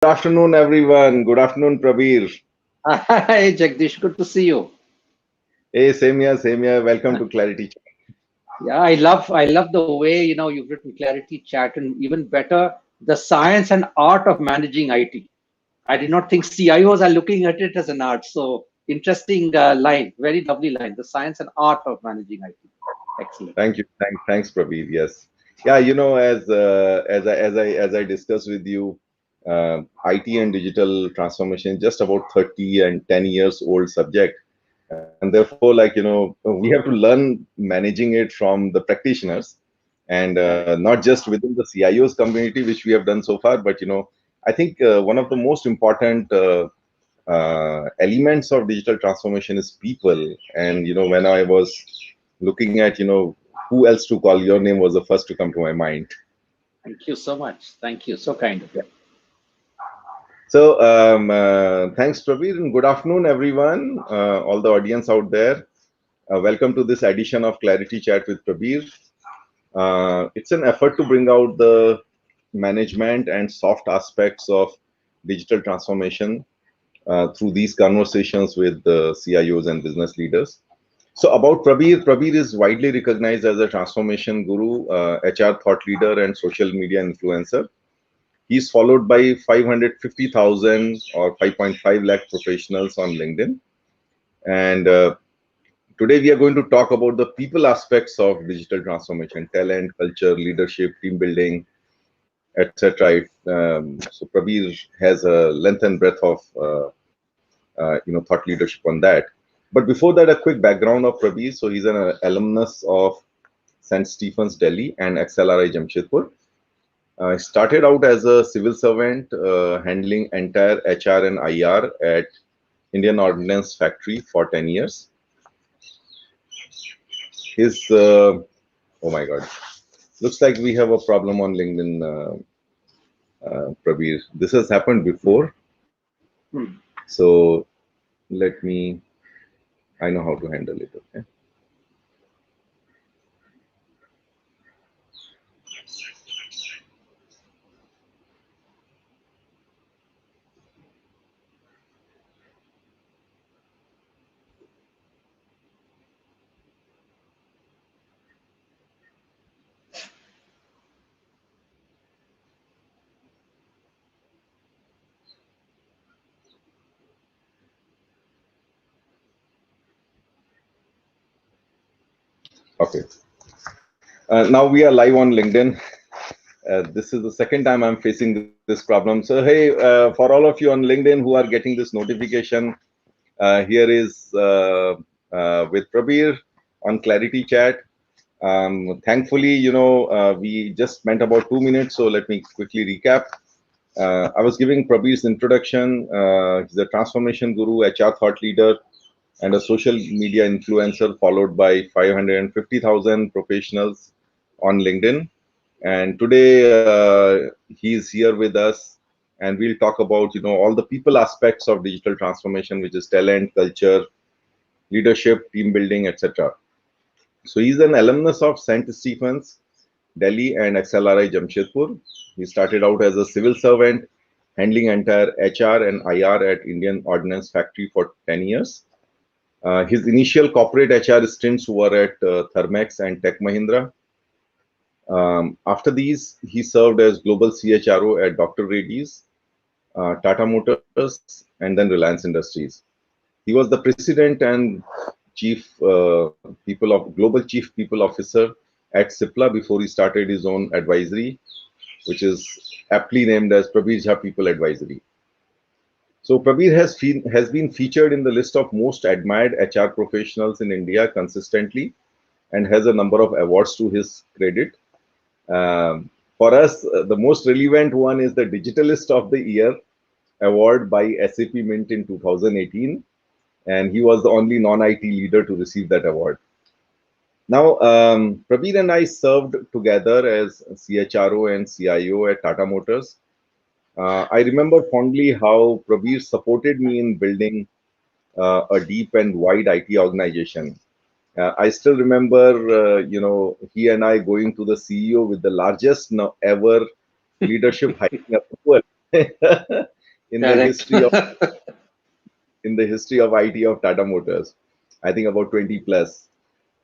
Good afternoon, everyone. Good afternoon, Prabir. Hi, Jagdish. Good to see you. Hey, same here, same here. Welcome to ClarITea Chat. Yeah, I love the way you've written Clarity Chat, and even better, the science and art of managing IT. I did not think CIOs are looking at it as an art. So interesting line, very lovely line. The science and art of managing IT. Excellent. Thank you. Thanks, Prabir. Yes. Yeah, as I discussed with you, IT and digital transformation is just about 30 and 10 years old subject. And therefore, we have to learn managing it from the practitioners and Right. not just within the CIOs community, which we have done so far, but I think one of the most important elements of digital transformation is people. And when I was looking at who else to call, your name was the first to come to my mind. Thank you so much. Thank you. So kind of you. So thanks, Prabir, and good afternoon, everyone, all the audience out there. Welcome to this edition of ClarITea Chat with Prabir. It's an effort to bring out the management and soft aspects of digital transformation through these conversations with the CIOs and business leaders. So about Prabir, Prabir is widely recognized as a transformation guru, HR thought leader, and social media influencer. He's followed by 550,000 or 5.5 lakh professionals on LinkedIn. And today we are going to talk about the people aspects of digital transformation, talent, culture, leadership, team building, etc. So Prabir has a length and breadth of thought leadership on that. But before that, a quick background of Prabir. So he's an alumnus of St. Stephen's, Delhi, and XLRI Jamshedpur. Started out as a civil servant, handling entire HR and IR at Indian Ordnance Factory for 10 years. His, oh my God, looks like we have a problem on LinkedIn, Prabir. This has happened before. Hmm. So let me, I know how to handle it. Okay. Okay. Now we are live on LinkedIn. This is the second time I'm facing this problem. So, hey, for all of you on LinkedIn who are getting this notification, here is with Prabir on ClarITea Chat. Thankfully, we just spent about 2 minutes, so let me quickly recap. I was giving Prabir's introduction. He's a transformation guru, HR thought leader, and a social media influencer, followed by 550,000 professionals on LinkedIn. And today he's here with us, and we'll talk about all the people aspects of digital transformation, which is talent, culture, leadership, team building, etc. So he's an alumnus of St. Stephen's, Delhi, and XLRI Jamshedpur. He started out as a civil servant, handling entire HR and IR at Indian Ordnance Factory for 10 years. His initial corporate HR stints were at Thermax and Tech Mahindra. After these, he served as Global CHRO at Dr. Reddy's, Tata Motors, and then Reliance Industries. He was the president and global chief people officer at Cipla before he started his own advisory, which is aptly named as Prabir Jha People Advisory. So Prabir has been featured in the list of most admired HR professionals in India consistently and has a number of awards to his credit. For us, the most relevant one is the Digitalist of the Year award by SAP-Mint in 2018, and he was the only non-IT leader to receive that award. Now, Prabir and I served together as CHRO and CIO at Tata Motors. I remember fondly how Prabir supported me in building a deep and wide IT organization. I still remember, he and I going to the CEO with the largest ever leadership hiring approval. in the Correct. history of IT of Tata Motors. I think about 20 plus.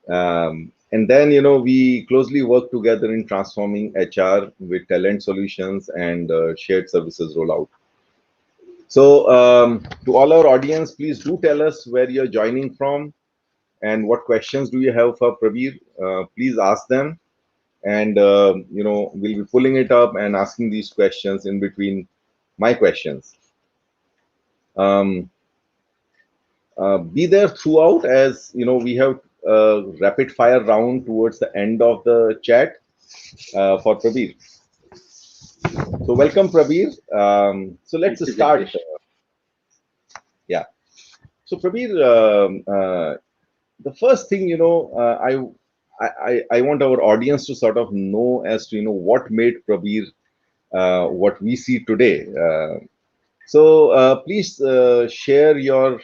And then, we closely work together in transforming HR with talent solutions and shared services rollout. So, to all our audience, please do tell us where you're joining from and what questions do you have for Prabir. Please ask them, and we'll be pulling it up and asking these questions in between my questions. Be there throughout, as we have rapid fire round towards the end of the chat for Prabir. So welcome, Prabir. So let's start. Yeah. So Prabir, the first thing, I want our audience to sort of know as to, what made Prabir what we see today. So please share your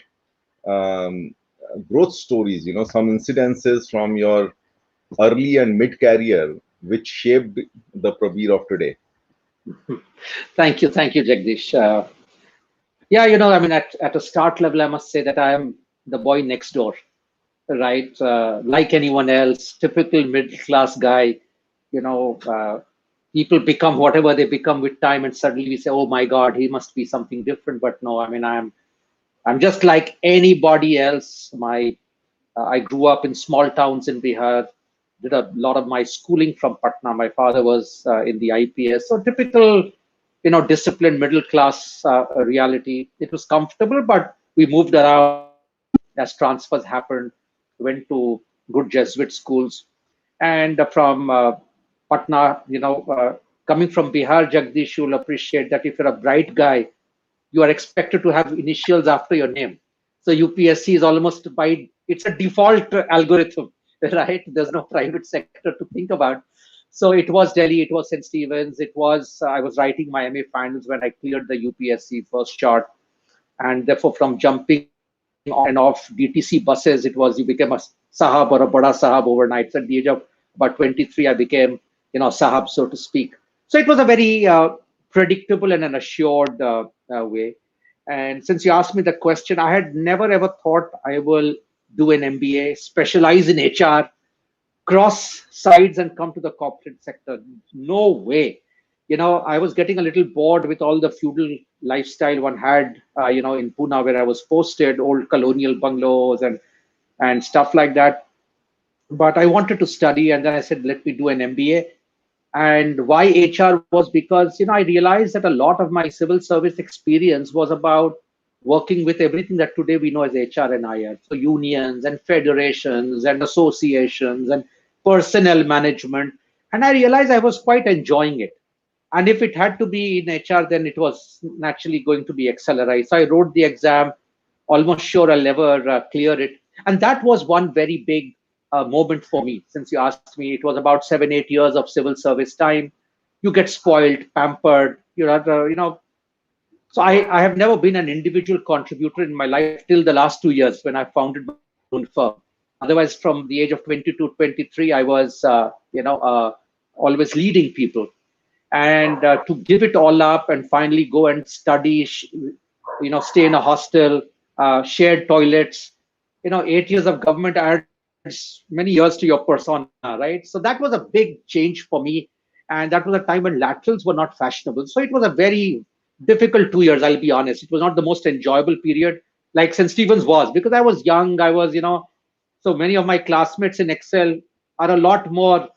growth stories, some incidences from your early and mid career which shaped the Prabir of today. Thank you, Jagdish. Yeah, I mean, at a start level, I must say that I am the boy next door, right? Like anyone else, typical middle class guy. People become whatever they become with time, and suddenly we say, "Oh my God, he must be something different." But no, I mean, I'm just like anybody else. I grew up in small towns in Bihar. Did a lot of my schooling from Patna. My father was in the IPS, so typical, disciplined middle class reality. It was comfortable, but we moved around as transfers happened. Went to good Jesuit schools, and from Patna, coming from Bihar, Jagdish, you'll appreciate that if you're a bright guy, you are expected to have initials after your name. So UPSC is almost it's a default algorithm, right? There's no private sector to think about. So it was Delhi, it was St. Stephen's, I was writing my MA finals when I cleared the UPSC first shot. And therefore, from jumping on and off DTC buses, it was you became a sahab or a bada sahab overnight. So at the age of about 23, I became, sahab, so to speak. So it was a very predictable and an assured way. And since you asked me the question, I had never ever thought I will do an MBA, specialize in HR, cross sides and come to the corporate sector. No way. I was getting a little bored with all the feudal lifestyle one had, in Pune where I was posted, old colonial bungalows and stuff like that. But I wanted to study, and then I said, let me do an MBA. And why HR was because, I realized that a lot of my civil service experience was about working with everything that today we know as HR and IR. So unions and federations and associations and personnel management. And I realized I was quite enjoying it. And if it had to be in HR, then it was naturally going to be XLRI. So I wrote the exam, almost sure I'll never clear it. And that was one very big moment for me. Since you asked me, it was about 7-8 years of civil service time. You get spoiled, pampered, so I have never been an individual contributor in my life till the last 2 years when I founded my own firm. Otherwise, from the age of 20 to 23, I was, always leading people. And to give it all up and finally go and study, stay in a hostel, shared toilets, 8 years of government adds many years to your persona, right? So that was a big change for me. And that was a time when laterals were not fashionable. So it was a very difficult 2 years, I'll be honest. It was not the most enjoyable period like St. Stephen's was because I was young. I was, so many of my classmates in Excel are a lot more,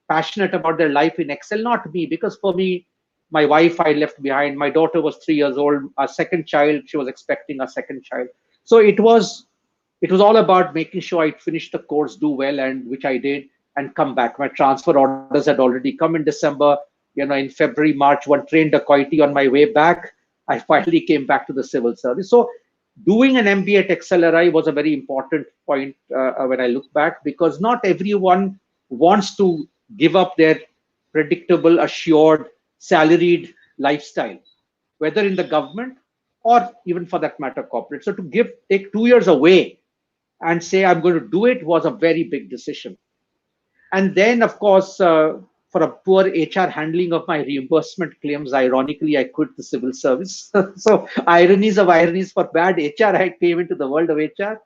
passionate about their life in Excel, not me, because for me, my wife I left behind. My daughter was 3 years old. Our second child, she was expecting a second child. So it was all about making sure I finished the course, do well, and which I did, and come back. My transfer orders had already come in December. In February, March, one train dacoity on my way back. I finally came back to the civil service. So doing an MBA at XLRI was a very important point when I look back, because not everyone wants to give up their predictable, assured, salaried lifestyle, whether in the government or even for that matter, corporate. So to take 2 years away and say, I'm going to do it was a very big decision. And then, of course, for a poor HR handling of my reimbursement claims, ironically, I quit the civil service. So ironies of ironies, for bad HR, I came into the world of HR.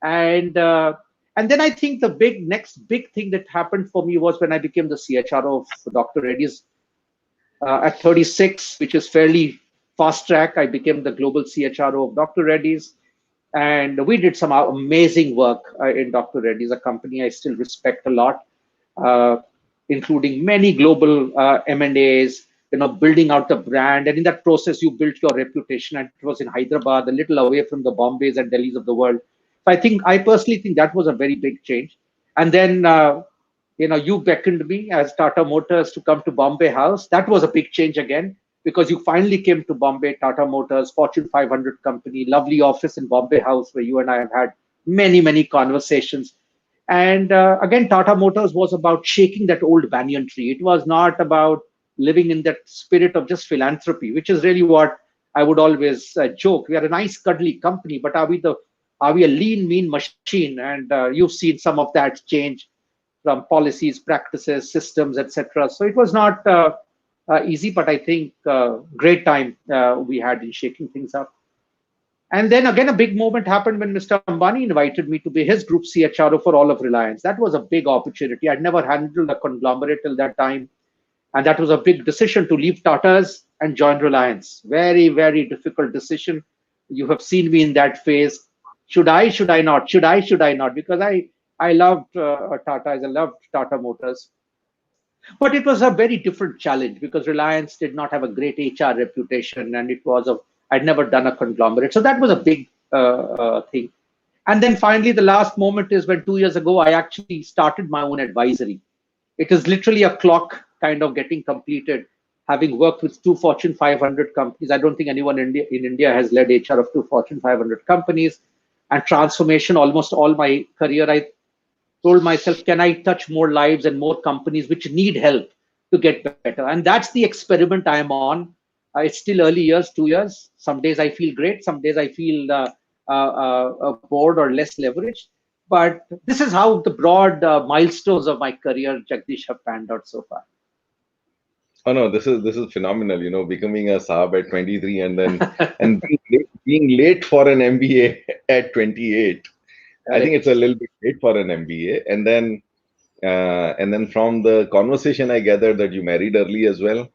And and then I think the next big thing that happened for me was when I became the CHRO of Dr. Reddy's at 36, which is fairly fast track. I became the global CHRO of Dr. Reddy's. And we did some amazing work in Dr. Reddy's, a company I still respect a lot, uh, including many global M&As, building out the brand. And in that process, you built your reputation. And it was in Hyderabad, a little away from the Bombays and Delhis of the world. So I personally think that was a very big change. And then, you beckoned me as Tata Motors to come to Bombay House. That was a big change again, because you finally came to Bombay, Tata Motors, Fortune 500 company, lovely office in Bombay House where you and I have had many, many conversations. And again, Tata Motors was about shaking that old banyan tree. It was not about living in that spirit of just philanthropy, which is really what I would always joke. We are a nice, cuddly company, but are we a lean, mean machine? And you've seen some of that change from policies, practices, systems, etc. So it was not easy, but I think great time we had in shaking things up. And then again, a big moment happened when Mr. Ambani invited me to be his group CHRO for all of Reliance. That was a big opportunity. I'd never handled a conglomerate till that time. And that was a big decision to leave Tata's and join Reliance. Very, very difficult decision. You have seen me in that phase. Should I, should I not? Should I not? Because I loved Tata, I loved Tata Motors. But it was a very different challenge because Reliance did not have a great HR reputation, and I'd never done a conglomerate. So that was a big thing. And then finally, the last moment is when 2 years ago, I actually started my own advisory. It is literally a clock kind of getting completed. Having worked with two Fortune 500 companies, I don't think anyone in India has led HR of two Fortune 500 companies. And transformation, almost all my career, I told myself, can I touch more lives and more companies which need help to get better? And that's the experiment I am on. It's still early years, 2 years. Some days I feel great. Some days I feel bored or less leveraged. But this is how the broad milestones of my career, Jagdish, have panned out so far. Oh no, this is phenomenal. Becoming a Saab at 23 and then and being late for an MBA at 28. I think it's a little bit late for an MBA. And then from the conversation, I gathered that you married early as well.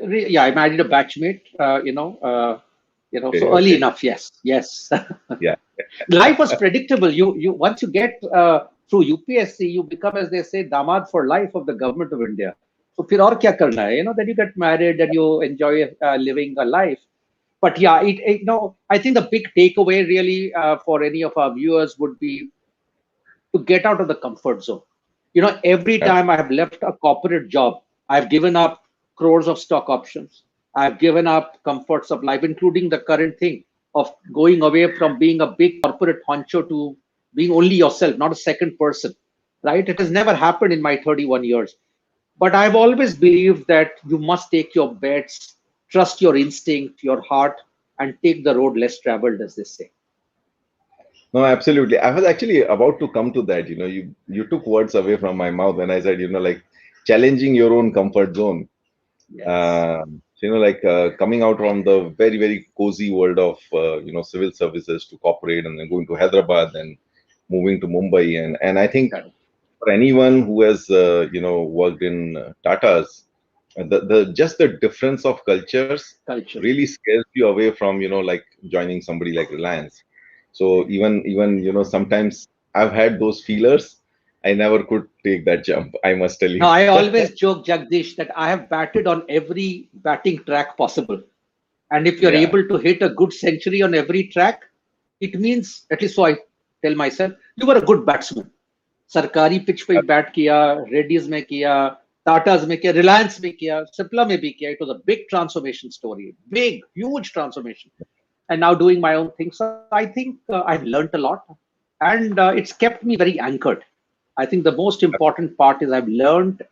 Yeah, I married a batchmate. Okay, so early okay. enough. Yes. Yeah. Life was predictable. You once you get through UPSC, you become, as they say, damad for life of the government of India. So फिर और क्या करना है? Then you get married and you enjoy living a life. But yeah, I think the big takeaway really for any of our viewers would be to get out of the comfort zone. Every time I have left a corporate job, I've given up crores of stock options. I've given up comforts of life, including the current thing of going away from being a big corporate honcho to being only yourself, not a second person, right? It has never happened in my 31 years. But I've always believed that you must take your bets, trust your instinct, your heart, and take the road less traveled, as they say. No, absolutely. I was actually about to come to that. You took words away from my mouth when I said, like challenging your own comfort zone. Yes. Coming out from the very, very cozy world of, civil services to corporate and then going to Hyderabad and moving to Mumbai. And I think for anyone who has, worked in Tata's, the just the difference of cultures really scares you away from, like joining somebody like Reliance. So even sometimes I've had those feelers. I never could take that jump, I must tell you. Now, I always joke, Jagdish, that I have batted on every batting track possible. And if you're able to hit a good century on every track, it means, at least so I tell myself, you were a good batsman. Sarkari pitch pe bat kiya, Reddy's mein kiya, Tata's mein kiya, Reliance mein kiya, Cipla mein bhi kiya. It was a big transformation story, big, huge transformation. And now doing my own thing. So I think I've learned a lot, and it's kept me very anchored. I think the most important part is I've learned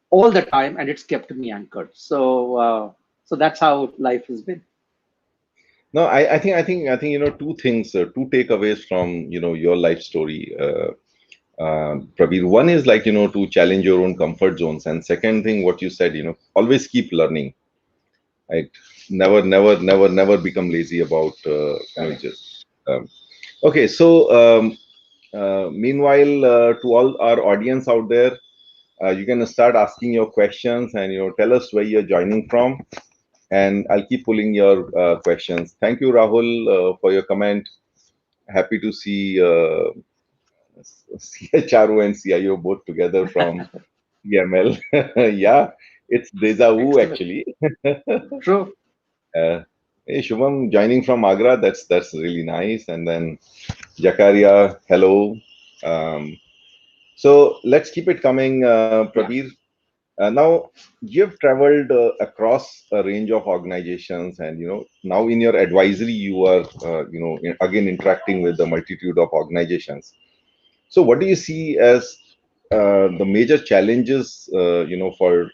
all the time, and it's kept me anchored. So that's how life has been. No, I think two things, two takeaways from your life story. Prabir. One is like, to challenge your own comfort zones. And second thing, what you said, always keep learning, right? Never become lazy about, just, okay. So, meanwhile, to all our audience out there, you can start asking your questions and, tell us where you're joining from. And I'll keep pulling your questions. Thank you, Rahul, for your comment. Happy to see CHRO and CIO both together from EML. Yeah, it's deja vu Excellent. actually. True. Hey, Shubham joining from Agra. That's really nice. And then Jakaria, hello. Um, so let's keep it coming, Yeah. Prabir. Now you've traveled across a range of organizations, and now in your advisory you are again interacting with the multitude of organizations. So what do you see as the major challenges for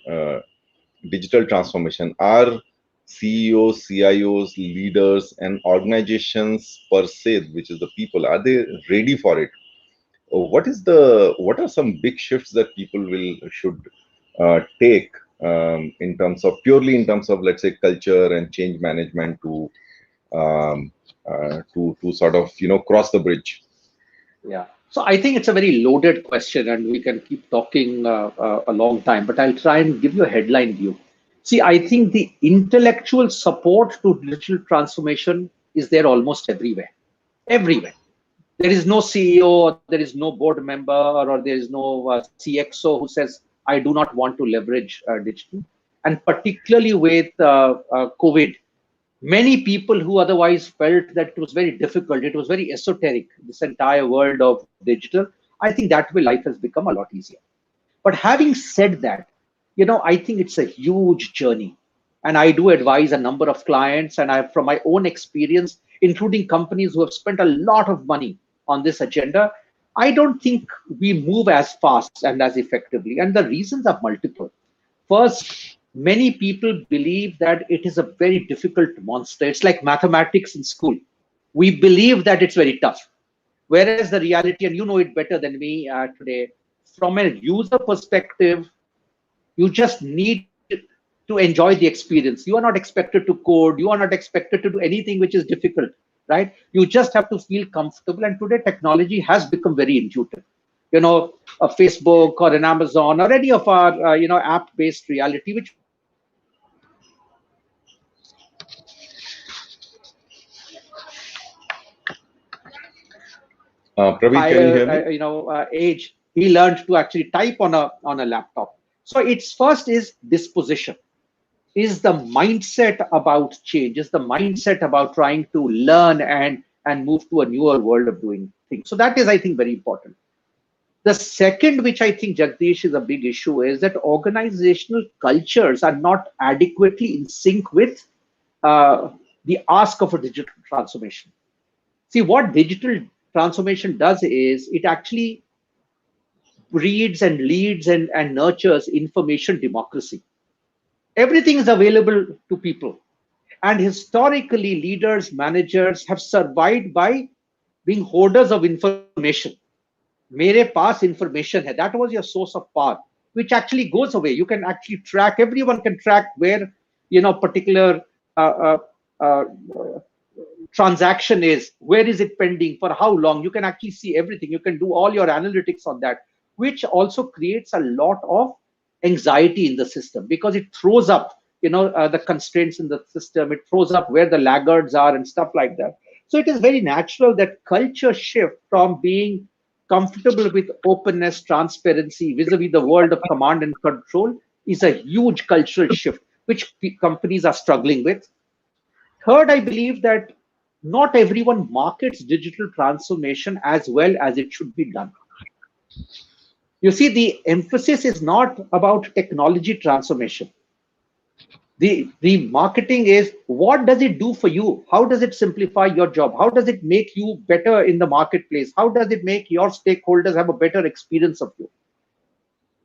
digital transformation? Are CEOs, CIOs, leaders, and organizations per se, which is the people, are they ready for it? What are some big shifts that people should take, purely in terms of, let's say, culture and change management um, to sort of cross the bridge? Yeah. So I think it's a very loaded question, and we can keep talking a long time, but I'll try and give you a headline view. See, I think the intellectual support to digital transformation is there almost everywhere. Everywhere. There is no CEO, or there is no board member, or there is no CXO who says, I do not want to leverage digital. And particularly with COVID, many people who otherwise felt that it was very difficult, it was very esoteric, this entire world of digital, I think that way life has become a lot easier. But having said that, I think it's a huge journey. And I do advise a number of clients, and I, from my own experience, including companies who have spent a lot of money on this agenda, I don't think we move as fast and as effectively. And the reasons are multiple. First, many people believe that it is a very difficult monster. It's like mathematics in school. We believe that it's very tough. Whereas the reality, and you know it better than me today, from a user perspective, you just need to enjoy the experience. You are not expected to code. You are not expected to do anything which is difficult, right? You just have to feel comfortable. And today, technology has become very intuitive. A Facebook or an Amazon or any of our, app-based reality, which Praveen, can you hear higher me? age, he learned to actually type on a laptop. So its first is disposition, is the mindset about change, is the mindset about trying to learn and move to a newer world of doing things. So that is, I think, very important. The second, which I think, Jagdish, is a big issue, is that organizational cultures are not adequately in sync with uh, the ask of a digital transformation. See, what digital transformation does is it actually breeds and leads and nurtures information democracy. Everything is available to people. And historically, leaders, managers have survived by being hoarders of information. Mere paas information hai. That was your source of power, which actually goes away. You can actually track, everyone can track where, particular uh, uh, transaction is, where is it pending, for how long. You can actually see everything. You can do all your analytics on that, which also creates a lot of anxiety in the system because it throws up the constraints in the system. It throws up where the laggards are and stuff like that. So it is very natural that culture shift from being comfortable with openness, transparency vis-a-vis the world of command and control is a huge cultural shift which companies are struggling with. Third, I believe that not everyone markets digital transformation as well as it should be done. You see, the emphasis is not about technology transformation. The marketing is, what does it do for you? How does it simplify your job? How does it make you better in the marketplace? How does it make your stakeholders have a better experience of you?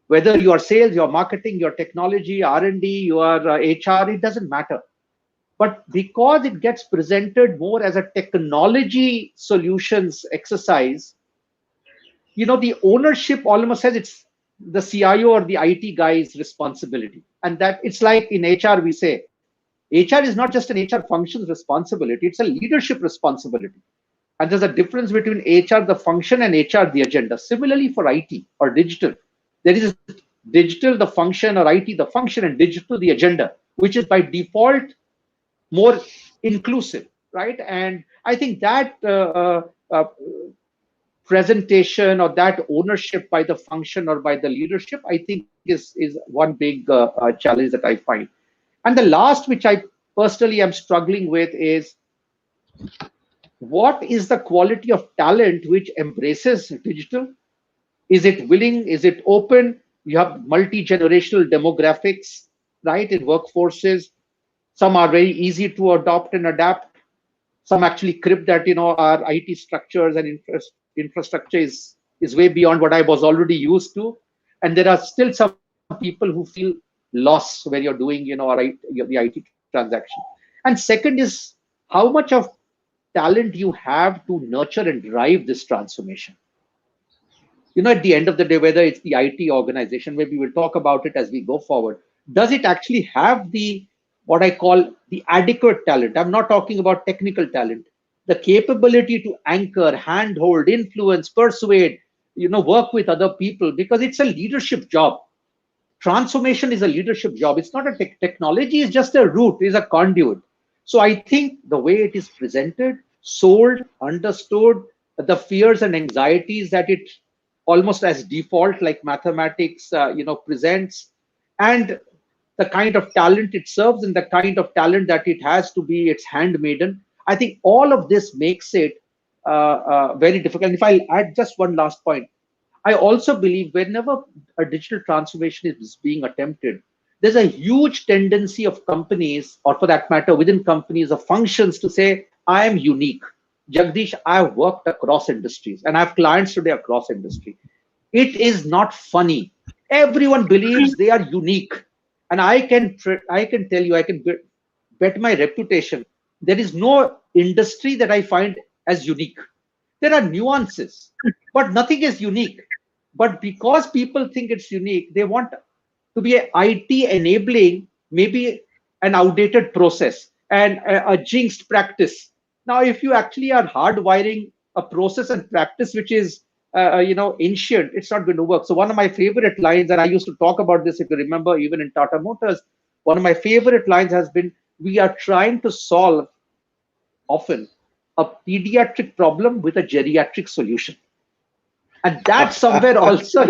Whether you are sales, your marketing, your technology, R&D, your HR, it doesn't matter. But because it gets presented more as a technology solutions exercise, the ownership almost says it's the CIO or the IT guy's responsibility. And that it's like in HR, we say, HR is not just an HR function's responsibility, it's a leadership responsibility. And there's a difference between HR, the function, and HR, the agenda. Similarly for IT or digital, there is digital, the function, or IT, the function, and digital, the agenda, which is by default more inclusive, right? And I think that presentation or that ownership by the function or by the leadership, I think is one big challenge that I find. And the last, which I personally am struggling with, is what is the quality of talent which embraces digital? Is it willing? Is it open? You have multi-generational demographics, right, in workforces. Some are very easy to adopt and adapt. Some actually crib that, our IT structures and infrastructure is way beyond what I was already used to. And there are still some people who feel lost when you're doing, the IT transaction. And second is how much of talent you have to nurture and drive this transformation. At the end of the day, whether it's the IT organization, maybe we'll talk about it as we go forward, does it actually have what I call the adequate talent? I'm not talking about technical talent, the capability to anchor, handhold, influence, persuade, work with other people, because it's a leadership job. Transformation is a leadership job. It's not a technology is just a route, is a conduit. So I think the way it is presented, sold, understood, the fears and anxieties that it almost as default, like mathematics, presents, and the kind of talent it serves and the kind of talent that it has to be its handmaiden. I think all of this makes it very difficult. And if I add just one last point, I also believe whenever a digital transformation is being attempted, there's a huge tendency of companies, or for that matter, within companies or functions, to say, I am unique. Jagdish, I've worked across industries and I have clients today across industry. It is not funny. Everyone believes they are unique. And I can tell you, I can bet my reputation, there is no industry that I find as unique. There are nuances, but nothing is unique. But because people think it's unique, they want to be a IT enabling maybe an outdated process and a jinxed practice. Now, if you actually are hardwiring a process and practice which is ancient, it's not going to work. So one of my favorite lines, and I used to talk about this, if you remember, even in Tata Motors, one of my favorite lines has been, we are trying to solve often a pediatric problem with a geriatric solution. And that somewhere also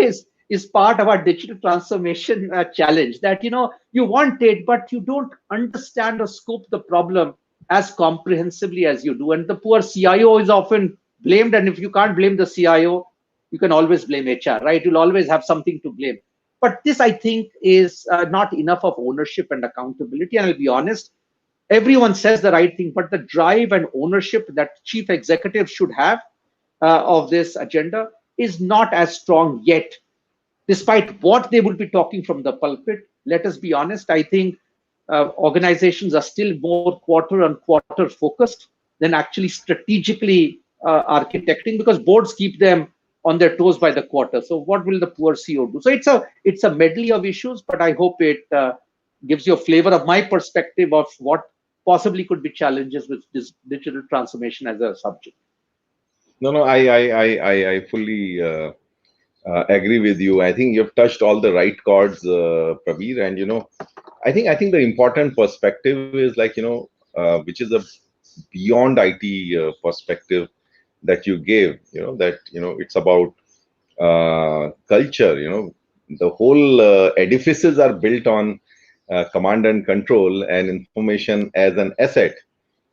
is part of our digital transformation challenge, that, you want it, but you don't understand or scope the problem as comprehensively as you do. And the poor CIO is often blamed. And if you can't blame the CIO, you can always blame HR, right? You'll always have something to blame. But this, I think, is not enough of ownership and accountability. And I'll be honest, everyone says the right thing, but the drive and ownership that chief executives should have of this agenda is not as strong yet, despite what they will be talking from the pulpit. Let us be honest, I think organizations are still more quarter-on-quarter focused than actually strategically architecting, because boards keep them on their toes by the quarter. So what will the poor CEO do? So it's a medley of issues, but I hope it gives you a flavor of my perspective of what possibly could be challenges with this digital transformation as a subject. No, I fully agree with you. I think you've touched all the right chords, Prabir. And I think the important perspective is which is a beyond IT perspective that you gave. That it's about culture. The whole edifices are built on command and control and information as an asset.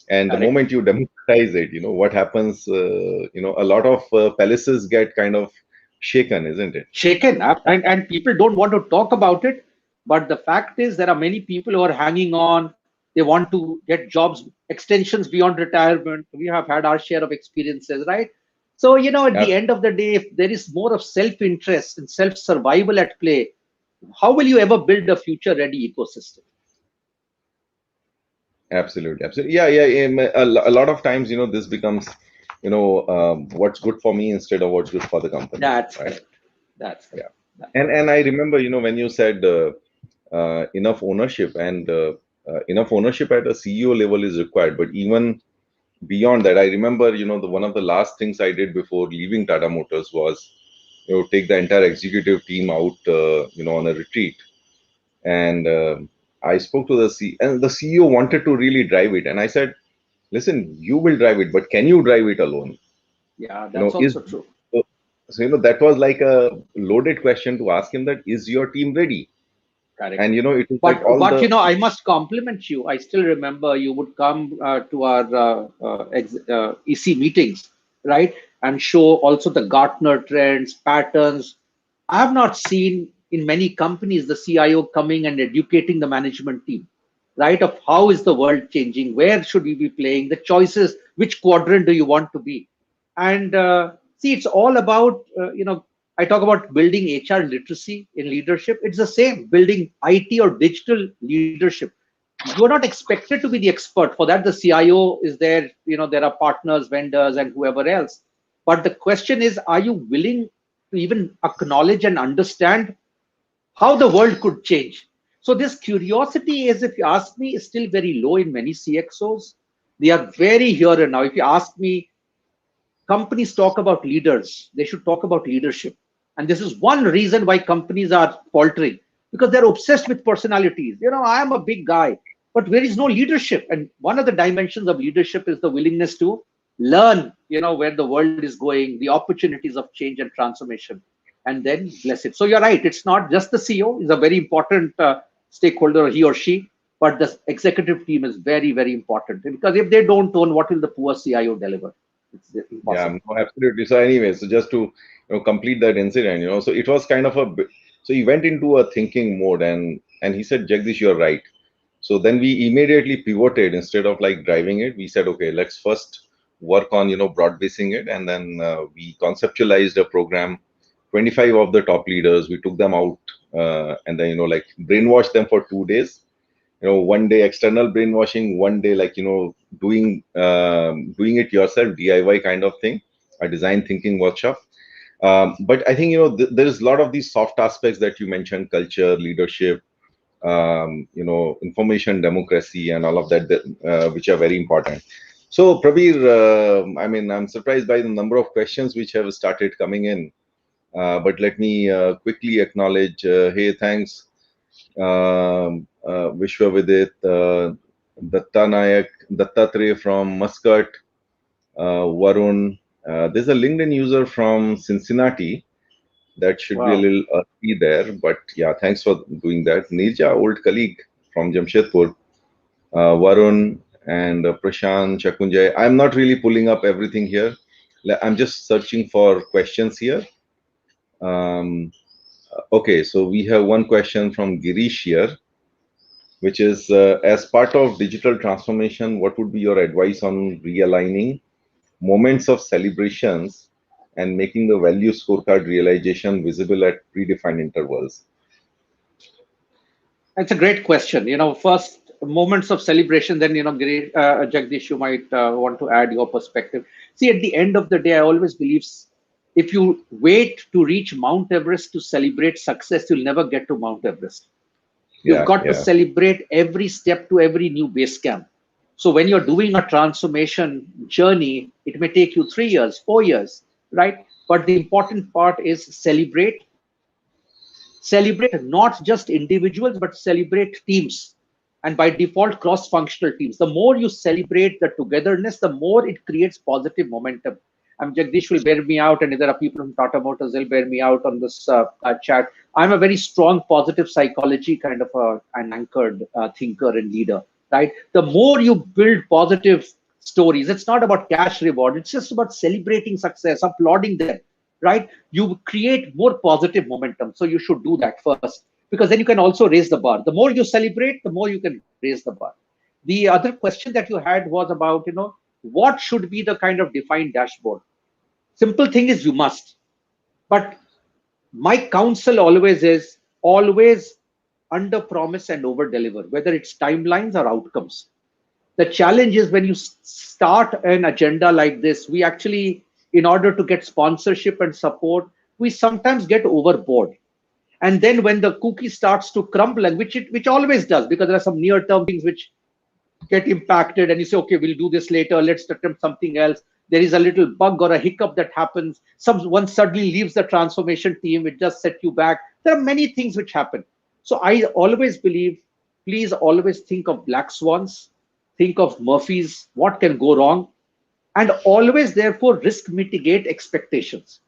And the moment you democratize it, what happens, a lot of palaces get kind of shaken, isn't it? Shaken up, and people don't want to talk about it. But the fact is, there are many people who are hanging on. They want to get jobs, extensions beyond retirement. We have had our share of experiences, right? So, at the end of the day, if there is more of self-interest and self-survival at play, how will you ever build a future-ready ecosystem? Absolutely. Yeah. A lot of times, this becomes what's good for me instead of what's good for the company, That's right? correct. That's Yeah. correct. And I remember, when you said enough ownership, and enough ownership at a CEO level is required, but even beyond that, I remember, one of the last things I did before leaving Tata Motors was, take the entire executive team out, on a retreat. And I spoke to and the CEO wanted to really drive it. And I said, listen, you will drive it, but can you drive it alone? Yeah, You that's know, is also true. so, that was like a loaded question to ask him, that is your team ready? Correct. And, it was like But all the, I must compliment you. I still remember you would come to our EC meetings, right, and show also the Gartner trends, patterns. I have not seen in many companies the CIO coming and educating the management team, right, of how is the world changing, where should we be playing, the choices, which quadrant do you want to be, and see, it's all about I talk about building HR literacy in leadership. It's the same, building IT or digital leadership. You are not expected to be the expert. For that, the CIO is there. There are partners, vendors, and whoever else. But the question is, are you willing to even acknowledge and understand how the world could change? So this curiosity is, if you ask me, is still very low in many CXOs. They are very here and now. If you ask me, companies talk about leaders, they should talk about leadership. And this is one reason why companies are faltering, because they're obsessed with personalities. I am a big guy, but there is no leadership. And one of the dimensions of leadership is the willingness to learn, where the world is going, the opportunities of change and transformation, and then bless it. So you're right. It's not just the CEO is a very important stakeholder, he or she, but the executive team is very, very important, because if they don't own, what will the poor CIO deliver? It's yeah, impossible. no, absolutely. So anyway, so just to, complete that incident, so it was kind of so he went into a thinking mode, and he said, Jagdish, you're right. So then we immediately pivoted. Instead of like driving it, we said, okay, let's first work on, broad basing it. And then we conceptualized a program, 25 of the top leaders, we took them out, and then, like brainwashed them for 2 days. One day external brainwashing, one day like, doing it yourself, DIY kind of thing, a design thinking workshop. But I think, there's a lot of these soft aspects that you mentioned: culture, leadership, information democracy, and all of that, which are very important. So Prabir, I mean, I'm surprised by the number of questions which have started coming in, but let me quickly acknowledge, hey, thanks, Vishwavidit, Datta Nayak, Dattatreya from Muscat, Varun. There's a LinkedIn user from Cincinnati. That should be a Wow. little early there, but yeah, thanks for doing that. Nirja, old colleague from Jamshedpur, Varun, and Prashant, Chakunjay. I'm not really pulling up everything here. I'm just searching for questions here. Um, okay, so we have one question from Girish here, which is, as part of digital transformation, what would be your advice on realigning moments of celebrations and making the value scorecard realization visible at predefined intervals? That's a great question. First moments of celebration, then, great, Jagdish, you might want to add your perspective. See, at the end of the day, I always believe if you wait to reach Mount Everest to celebrate success, you'll never get to Mount Everest. You've Yeah, got to yeah, celebrate every step to every new base camp. So when you're doing a transformation journey, it may take you 3 years, 4 years, right? But the important part is celebrate not just individuals, but celebrate teams. And by default, cross-functional teams. The more you celebrate the togetherness, the more it creates positive momentum. Jagdish will bear me out, and if there are people from Tata Motors, they'll bear me out on this chat. I'm a very strong positive psychology kind of an anchored thinker and leader, right? The more you build positive stories, it's not about cash reward. It's just about celebrating success, applauding them, right? You create more positive momentum. So you should do that first, because then you can also raise the bar. The more you celebrate, the more you can raise the bar. The other question that you had was about, what should be the kind of defined dashboard? Simple thing is you must. But my counsel always is always under promise and over deliver, whether it's timelines or outcomes. The challenge is when you start an agenda like this, we actually, in order to get sponsorship and support, we sometimes get overboard. And then when the cookie starts to crumble, and which always does, because there are some near-term things which get impacted, and you say, okay, we'll do this later, let's attempt something else. There is a little bug or a hiccup that happens. Someone suddenly leaves the transformation team, it just set you back. There are many things which happen. So I always believe, please always think of black swans, think of Murphy's, what can go wrong, and always therefore risk mitigate expectations.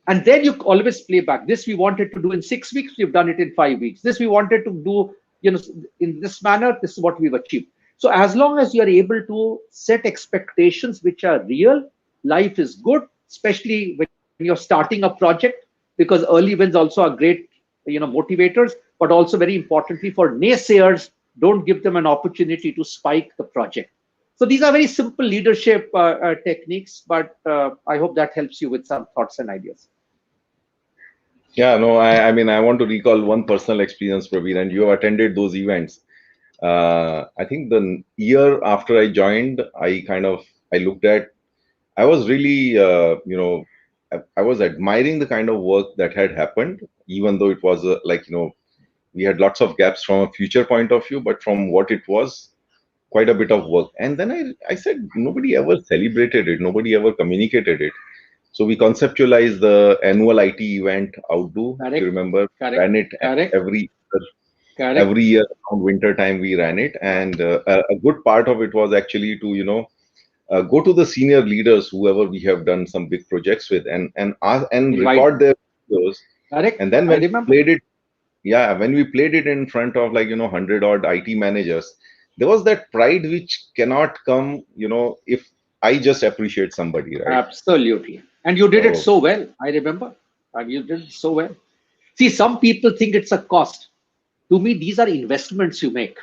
And then you always play back. This we wanted to do in 6 weeks, we've done it in 5 weeks. This we wanted to do, in this manner, this is what we've achieved. So as long as you're able to set expectations which are real, life is good, especially when you're starting a project, because early wins also are great, motivators, but also very importantly for naysayers, don't give them an opportunity to spike the project. So these are very simple leadership techniques, but I hope that helps you with some thoughts and ideas. Yeah, no, I mean, I want to recall one personal experience, Prabir, and you have attended those events. I think the year after I joined, I looked at, I was really, I was admiring the kind of work that had happened, even though it was we had lots of gaps from a future point of view, but from what it was, quite a bit of work. And then I said, nobody ever celebrated it, nobody ever communicated it. So we conceptualized the annual IT event, Outdo. If you remember, ran it every year around winter time. We ran it, and a good part of it was actually to go to the senior leaders, whoever we have done some big projects with, and record their videos. And then when we played it, when we played it in front of 100 odd IT managers, there was that pride which cannot come, if I just appreciate somebody, right? Absolutely. And you did it so well. I remember. And you did it so well. See, some people think it's a cost. To me, these are investments you make.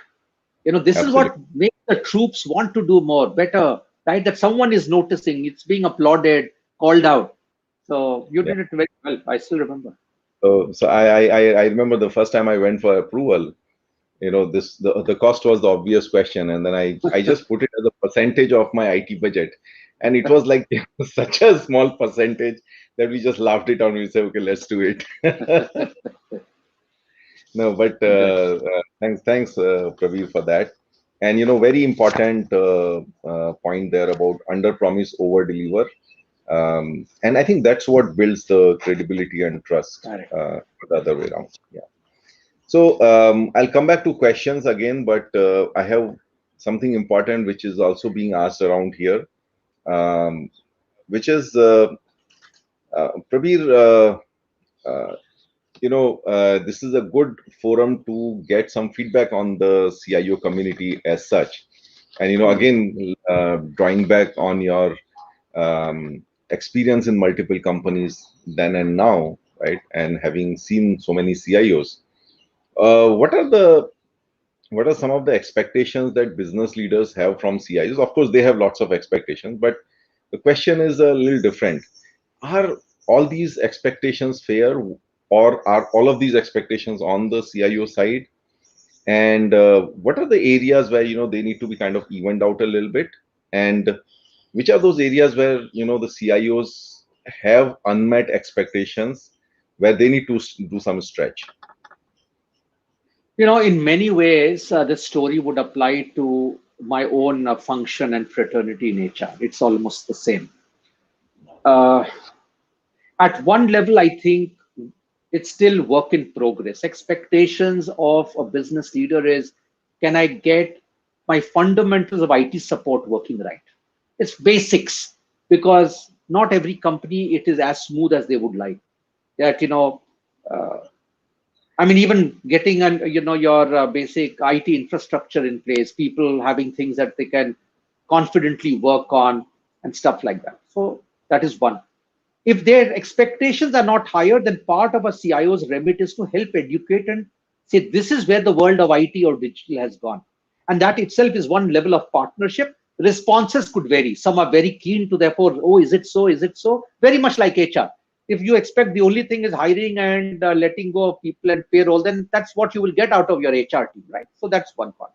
This is what makes the troops want to do more, better, right? That someone is noticing, it's being applauded, called out. So you did it very well. I still remember. So I remember the first time I went for approval, the cost was the obvious question, and then I just put it as a percentage of my IT budget, and it was like such a small percentage that we just laughed it out. We said, okay, let's do it. No, but thanks, Prabir, for that. And very important point there about under promise, over deliver. And I think that's what builds the credibility and trust, the other way around. Yeah. So I'll come back to questions again, but I have something important which is also being asked around here, which is Prabir. This is a good forum to get some feedback on the CIO community as such, and again, drawing back on your experience in multiple companies then and now, right? And having seen so many CIOs. What are some of the expectations that business leaders have from CIOs? Of course, they have lots of expectations, but the question is a little different. Are all these expectations fair, or are all of these expectations on the CIO side? And what are the areas where they need to be kind of evened out a little bit? And which are those areas where the CIOs have unmet expectations, where they need to do some stretch? In many ways, this story would apply to my own function and fraternity in HR. It's almost the same. At one level, I think it's still work in progress. Expectations of a business leader is, can I get my fundamentals of IT support working right? It's basics, because not every company, it is as smooth as they would like. That, even getting your basic IT infrastructure in place, people having things that they can confidently work on and stuff like that. So that is one. If their expectations are not higher, then part of a CIO's remit is to help educate and say, this is where the world of IT or digital has gone. And that itself is one level of partnership. Responses could vary. Some are very keen to, therefore, oh, is it so? Is it so? Very much like HR. If you expect the only thing is hiring and letting go of people and payroll, then that's what you will get out of your HR team, right? So that's one part.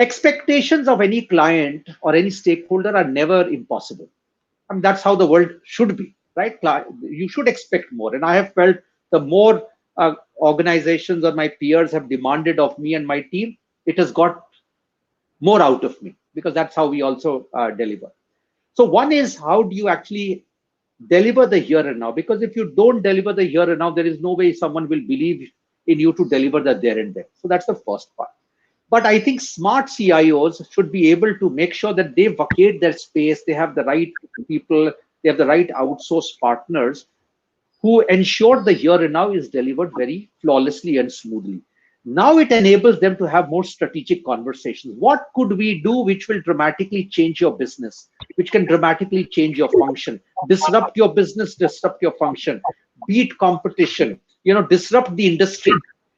Expectations of any client or any stakeholder are never impossible. I mean, that's how the world should be, right? You should expect more. And I have felt the more organizations or my peers have demanded of me and my team, it has got more out of me, because that's how we also deliver. So one is, how do you actually deliver the here and now? Because if you don't deliver the here and now, there is no way someone will believe in you to deliver the there and there. So that's the first part. But I think smart CIOs should be able to make sure that they vacate their space, they have the right people, they have the right outsourced partners who ensure the here and now is delivered very flawlessly and smoothly. Now it enables them to have more strategic conversations. What could we do which will dramatically change your business, which can dramatically change your function, disrupt your business, disrupt your function, beat competition, disrupt the industry.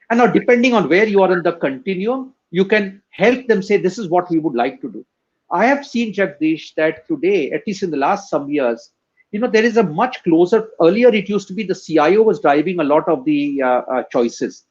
And now, depending on where you are in the continuum, you can help them say, this is what we would like to do. I have seen, Jagdish, that today, at least in the last some years, there is a much closer. Earlier, it used to be the CIO was driving a lot of the choices.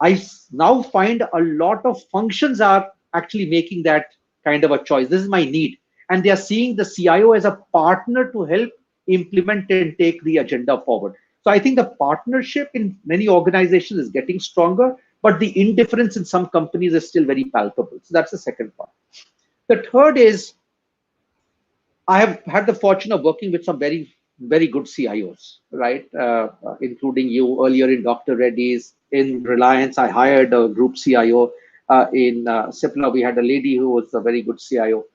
I now find a lot of functions are actually making that kind of a choice. This is my need. And they are seeing the CIO as a partner to help implement and take the agenda forward. So I think the partnership in many organizations is getting stronger, but the indifference in some companies is still very palpable. So that's the second part. The third is, I have had the fortune of working with some very, very good CIOs, right? Including you earlier in Dr. Reddy's. In Reliance, I hired a group CIO. In Cipla, we had a lady who was a very good CIO.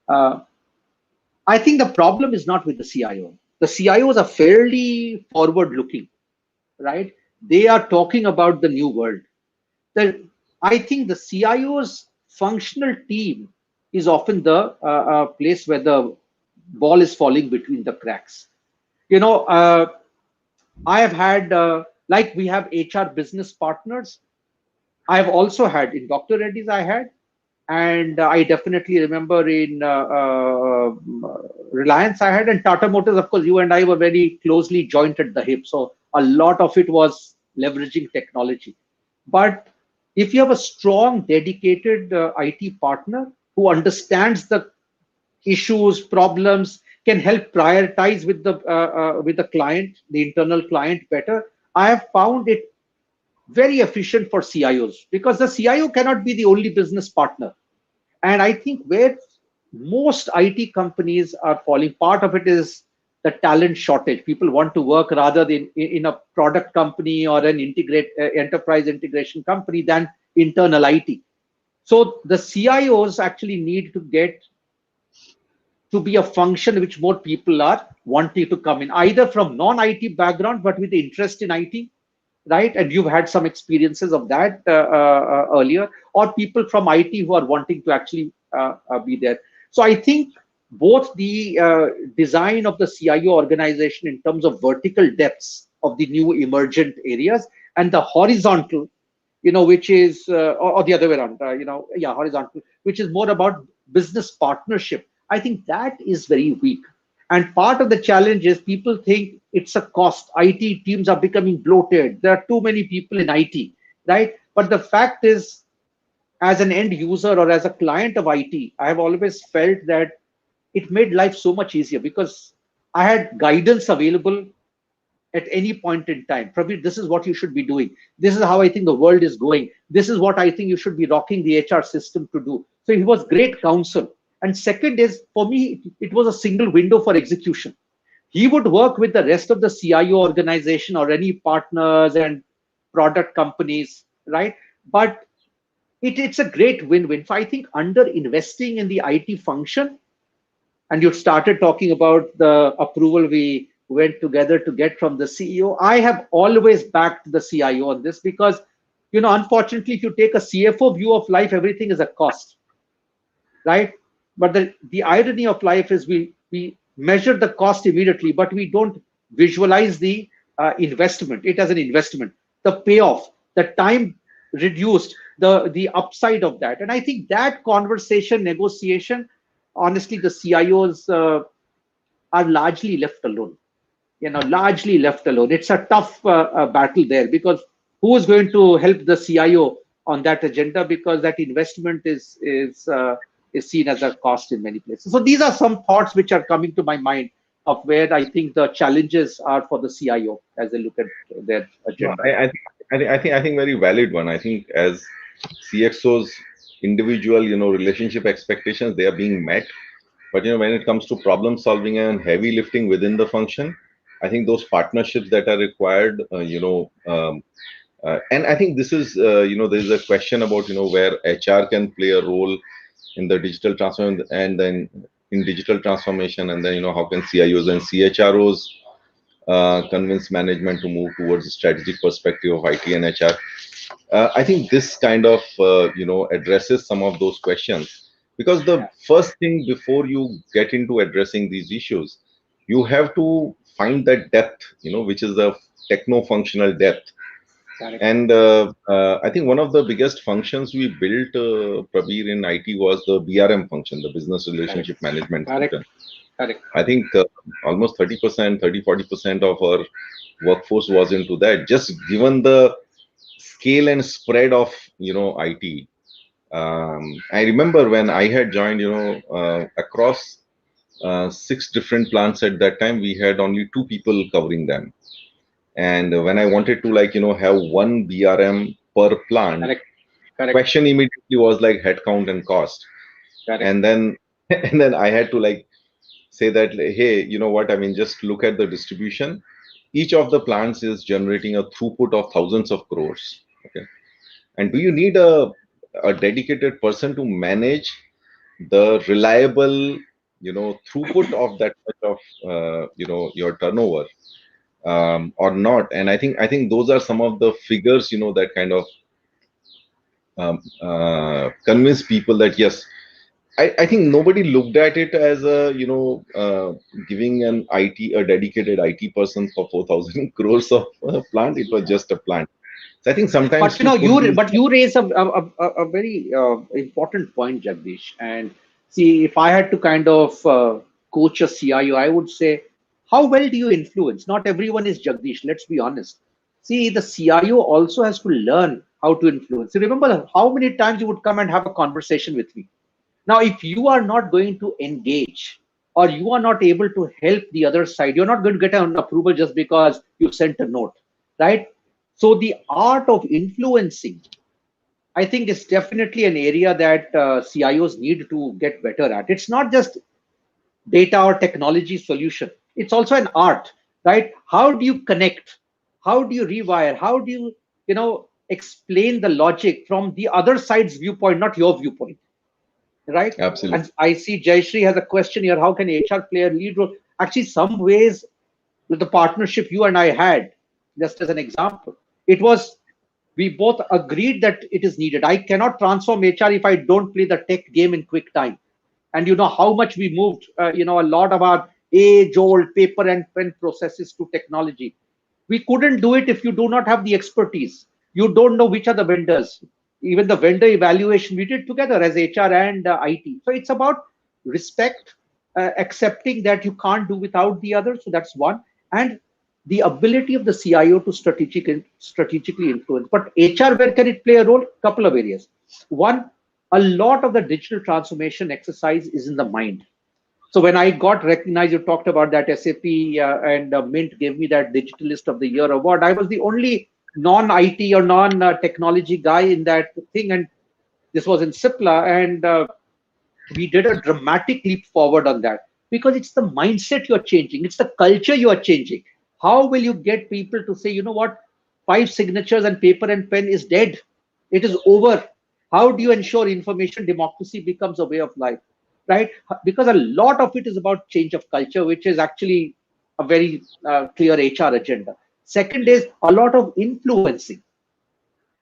I think the problem is not with the CIO. The CIOs are fairly forward-looking, right? They are talking about the new world. I think the CIO's functional team is often the place where the ball is falling between the cracks. I have had, like we have HR business partners. I have also had, in Dr. Reddy's I had, and I definitely remember in Reliance I had, and Tata Motors, of course, you and I were very closely joined at the hip. So a lot of it was leveraging technology. But if you have a strong, dedicated IT partner who understands the issues, problems, can help prioritize with the client, the internal client better, I have found it very efficient for CIOs, because the CIO cannot be the only business partner. And I think where most IT companies are falling, part of it is the talent shortage. People want to work rather than in a product company or an enterprise integration company than internal IT. So the CIOs actually need to get to be a function which more people are wanting to come in, either from non-IT background, but with interest in IT, right? And you've had some experiences of that earlier, or people from IT who are wanting to actually be there. So I think both the design of the CIO organization in terms of vertical depths of the new emergent areas, and the horizontal, which is, or the other way around, horizontal, which is more about business partnership. I think that is very weak. And part of the challenge is people think it's a cost. IT teams are becoming bloated. There are too many people in IT, right? But the fact is, as an end user or as a client of IT, I have always felt that it made life so much easier, because I had guidance available at any point in time. Prabir, this is what you should be doing. This is how I think the world is going. This is what I think you should be rocking the HR system to do. So he was great counsel. And second is, for me, it was a single window for execution. He would work with the rest of the CIO organization or any partners and product companies, right? But it's a great win-win. So I think under investing in the IT function, and you started talking about the approval we went together to get from the CEO, I have always backed the CIO on this, because, unfortunately, if you take a CFO view of life, everything is a cost, right? But the irony of life is we measure the cost immediately, but we don't visualize the investment. It as an investment, the payoff, the time reduced, the upside of that. And I think that conversation, negotiation, honestly, the CIOs are largely left alone. Largely left alone. It's a tough battle there, because who is going to help the CIO on that agenda, because that investment is seen as a cost in many places. So these are some thoughts which are coming to my mind of where I think the challenges are for the CIO as they look at their No, agenda. I think very valid one. I think as CXOs, individual, relationship expectations, they are being met. But when it comes to problem solving and heavy lifting within the function, I think those partnerships that are required, and I think this is, there is a question about, where HR can play a role in the digital transformation, and then in digital transformation, and then, how can CIOs and CHROs convince management to move towards a strategic perspective of IT and HR. I think this kind of, addresses some of those questions, because the first thing before you get into addressing these issues, you have to find that depth, which is the techno-functional depth. And I think one of the biggest functions we built, Prabir, in IT was the BRM function, the business relationship management function. Correct. I think almost 30%, 30-40% of our workforce was into that. Just given the scale and spread of IT. I remember when I had joined, across 6 different plants at that time, we had only 2 people covering them. And when I wanted to have one BRM per plant, question immediately was like headcount and cost. And then I had to say that, hey, you know what, I mean, just look at the distribution. Each of the plants is generating a throughput of thousands of crores. Okay. And do you need a dedicated person to manage the reliable, throughput of that much of, your turnover, or not? And I think those are some of the figures, that kind of convince people that, yes, I think nobody looked at it as a, giving a dedicated IT person for 4,000 crores of plant. It was just a plant. So I think sometimes. But you raise a very important point, Jagdish. And see, if I had to kind of coach a CIO, I would say, how well do you influence? Not everyone is Jagdish. Let's be honest. See, the CIO also has to learn how to influence. You remember how many times you would come and have a conversation with me. Now, if you are not going to engage, or you are not able to help the other side, you're not going to get an approval just because you sent a note, right? So the art of influencing, I think, is definitely an area that CIOs need to get better at. It's not just data or technology solution. It's also an art, right? How do you connect? How do you rewire? How do you, explain the logic from the other side's viewpoint, not your viewpoint? Right? Absolutely. And I see Jayashree has a question here. How can HR play a lead role? Actually, some ways with the partnership you and I had, just as an example, it was, we both agreed that it is needed. I cannot transform HR if I don't play the tech game in quick time. And you know how much we moved, a lot of our age-old paper and pen processes to technology. We couldn't do it if you do not have the expertise. You don't know which are the vendors. Even the vendor evaluation we did together as HR and IT. So it's about respect, accepting that you can't do without the other. So that's one. And the ability of the CIO to strategically influence. But HR, where can it play a role? Couple of areas. One, a lot of the digital transformation exercise is in the mind. So when I got recognized, you talked about that SAP and Mint gave me that Digitalist of the Year award. I was the only non-IT or non-technology guy in that thing. And this was in Cipla. And we did a dramatic leap forward on that, because it's the mindset you're changing. It's the culture you are changing. How will you get people to say, you know what, 5 signatures and paper and pen is dead. It is over. How do you ensure information democracy becomes a way of life, right? Because a lot of it is about change of culture, which is actually a very clear HR agenda. Second is a lot of influencing.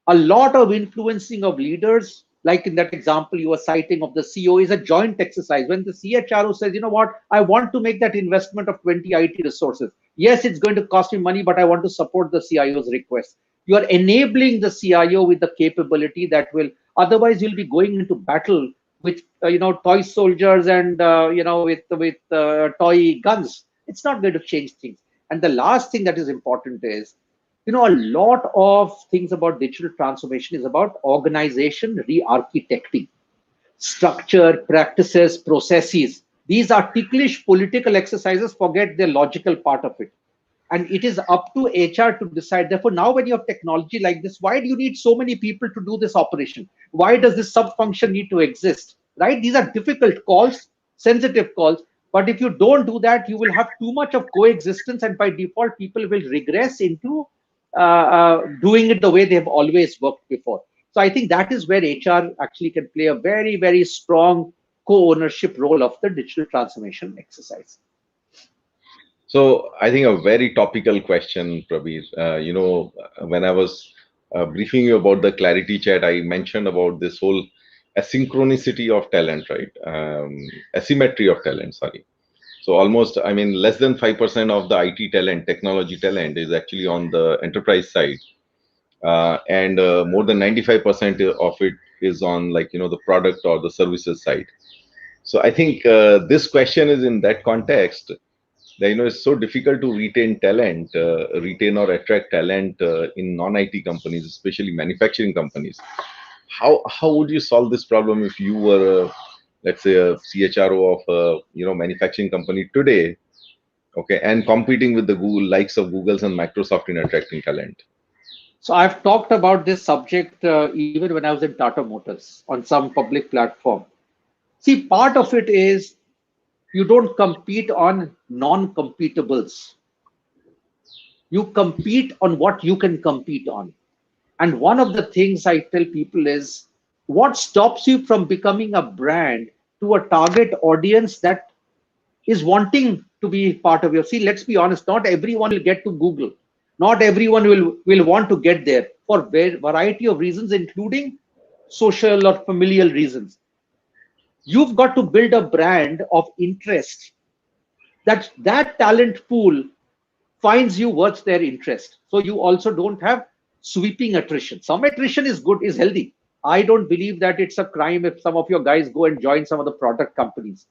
A lot of influencing of leaders, like in that example you were citing of the CEO, is a joint exercise. When the CHRO says, you know what, I want to make that investment of 20 IT resources. Yes, it's going to cost me money, but I want to support the CIO's request. You are enabling the CIO with the capability that will, otherwise you'll be going into battle with, toy soldiers and, with toy guns. It's not going to change things. And the last thing that is important is, A lot of things about digital transformation is about organization re-architecting, structure, practices, processes. These are ticklish political exercises, forget the logical part of it. And it is up to HR to decide. Therefore, now when you have technology like this, why do you need so many people to do this operation? Why does this sub-function need to exist? Right? These are difficult calls, sensitive calls. But if you don't do that, you will have too much of coexistence, and by default, people will regress into doing it the way they have always worked before. So I think that is where HR actually can play a very, very strong co-ownership role of the digital transformation exercise. So I think a very topical question, Prabir. When I was briefing you about the ClarITea Chat, I mentioned about this whole asynchronicity of talent, right? Asymmetry of talent, sorry. So almost, I mean, less than 5% of the IT talent, technology talent is actually on the enterprise side. And more than 95% of it is on the product or the services side. So I think this question is in that context that, it's so difficult to retain or attract talent in non-IT companies, especially manufacturing companies. How would you solve this problem if you were, let's say, a CHRO of a manufacturing company today, okay, and competing with the likes of Google's and Microsoft in attracting talent? So I've talked about this subject even when I was in Tata Motors on some public platform. See, part of it is you don't compete on non-competables. You compete on what you can compete on. And one of the things I tell people is, what stops you from becoming a brand to a target audience that is wanting to be part of your. See, let's be honest, not everyone will get to Google. Not everyone will want to get there for a variety of reasons, including social or familial reasons. You've got to build a brand of interest that talent pool finds you worth their interest. So you also don't have sweeping attrition. Some attrition is good, is healthy. I don't believe that it's a crime if some of your guys go and join some of the product companies.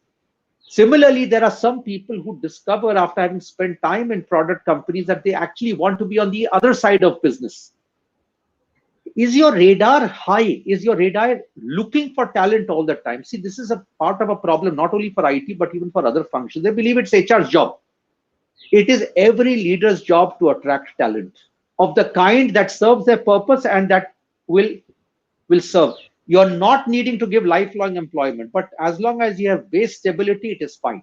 Similarly, there are some people who discover after having spent time in product companies that they actually want to be on the other side of business. Is your radar high? Is your radar looking for talent all the time? See, this is a part of a problem, not only for IT, but even for other functions. They believe it's HR's job. It is every leader's job to attract talent of the kind that serves their purpose and that will serve. You're not needing to give lifelong employment, but as long as you have base stability, it is fine.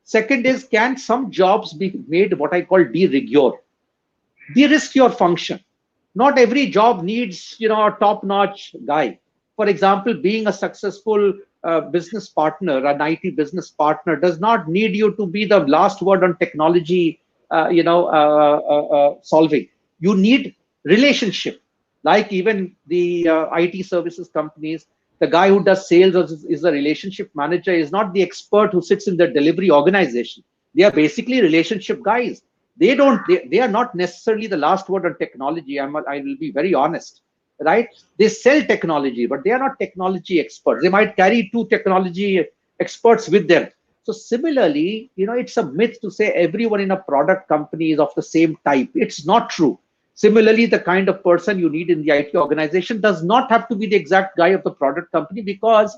Second is, can some jobs be made what I call de-rigueur? De-risk your function. Not every job needs, a top-notch guy. For example, being a successful business partner, an IT business partner, does not need you to be the last word on technology, solving. You need relationship. Like even the IT services companies, the guy who does sales is the relationship manager, is not the expert who sits in the delivery organization. They are basically relationship guys. They are not necessarily the last word on technology. I will be very honest, right? They sell technology, but they are not technology experts. They might carry 2 technology experts with them. So similarly, it's a myth to say everyone in a product company is of the same type. It's not true. Similarly, the kind of person you need in the IT organization does not have to be the exact guy of the product company, because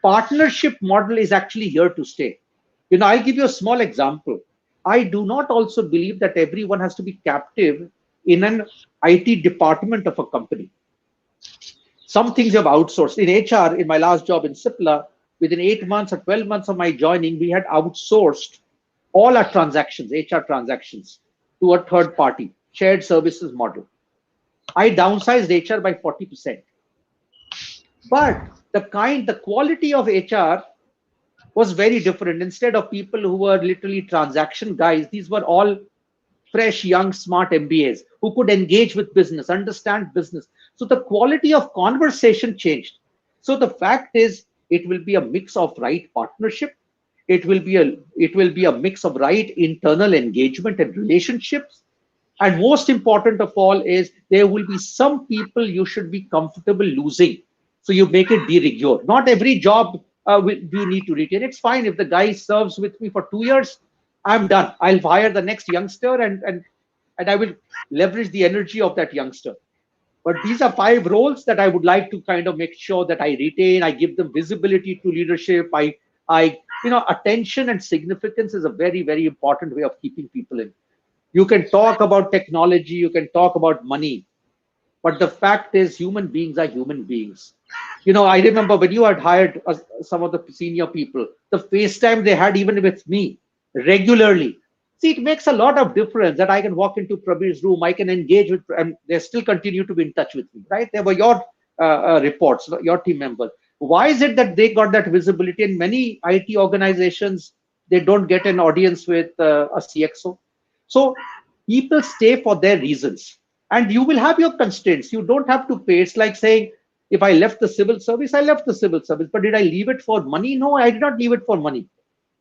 partnership model is actually here to stay. I'll give you a small example. I do not also believe that everyone has to be captive in an IT department of a company. Some things you have outsourced. In HR, in my last job in Cipla, within 8 months or 12 months of my joining, we had outsourced all our transactions, HR transactions, to a third party, shared services model. I downsized HR by 40%. But the quality of HR was very different. Instead of people who were literally transaction guys, these were all fresh, young, smart MBAs who could engage with business, understand business. So the quality of conversation changed. So the fact is, it will be a mix of right partnership. It will be a mix of right internal engagement and relationships. And most important of all is, there will be some people you should be comfortable losing. So you make it de rigueur. Not every job do you need to retain. It's fine if the guy serves with me for 2 years. I'm done. I'll hire the next youngster and and I will leverage the energy of that youngster. But these are 5 roles that I would like to kind of make sure that I retain. I give them visibility to leadership. Attention and significance is a very, very important way of keeping people in. You can talk about technology, you can talk about money, but the fact is human beings are human beings. I remember when you had hired some of the senior people, the FaceTime they had even with me regularly. See, it makes a lot of difference that I can walk into Prabir's room, I can engage with, and they still continue to be in touch with me, right? They were your reports, your team members. Why is it that they got that visibility? In many IT organizations, they don't get an audience with a CXO. So people stay for their reasons, and you will have your constraints. You don't have to pay. It's like saying, if I left the civil service, I left the civil service. But did I leave it for money? No, I did not leave it for money.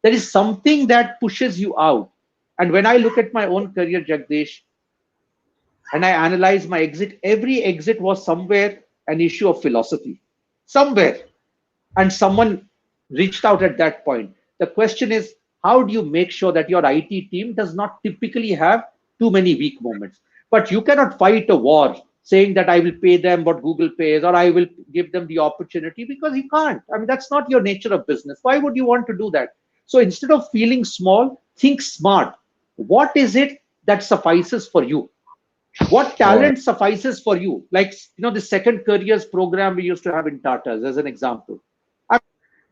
There is something that pushes you out. And when I look at my own career, Jagdish, and I analyze my exit, every exit was somewhere an issue of philosophy. Somewhere. And someone reached out at that point. The question is, how do you make sure that your IT team does not typically have too many weak moments? But you cannot fight a war saying that I will pay them what Google pays, or I will give them the opportunity, because you can't. I mean, that's not your nature of business. Why would you want to do that? So instead of feeling small, think smart. What is it that suffices for you? What talent suffices for you? Like, the second careers program we used to have in Tata, as an example.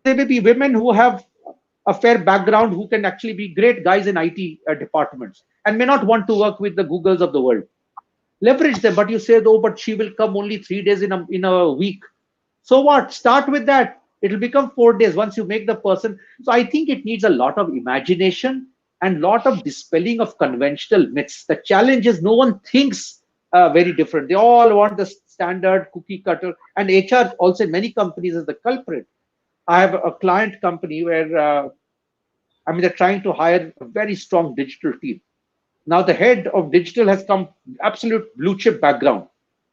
There may be women who have a fair background who can actually be great guys in IT departments and may not want to work with the Googles of the world. Leverage them, but you say, oh, but she will come only 3 days in a week. So what? Start with that. It'll become 4 days once you make the person. So I think it needs a lot of imagination and lot of dispelling of conventional myths. The challenge is no one thinks very different. They all want the standard cookie cutter, and HR also in many companies is the culprit. I have a client company where they're trying to hire a very strong digital team. Now the head of digital has come absolute blue chip background.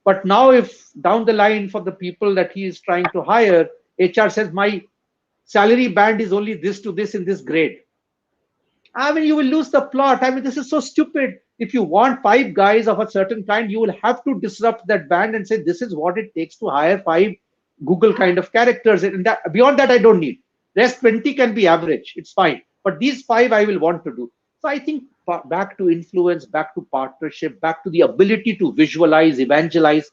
But now if down the line for the people that he is trying to hire, HR says my salary band is only this to this in this grade. You will lose the plot. This is so stupid. If you want 5 guys of a certain kind, you will have to disrupt that band and say, this is what it takes to hire 5 Google kind of characters. And beyond that, I don't need. Rest 20 can be average. It's fine. But these 5 I will want to do. So I think back to influence, back to partnership, back to the ability to visualize, evangelize.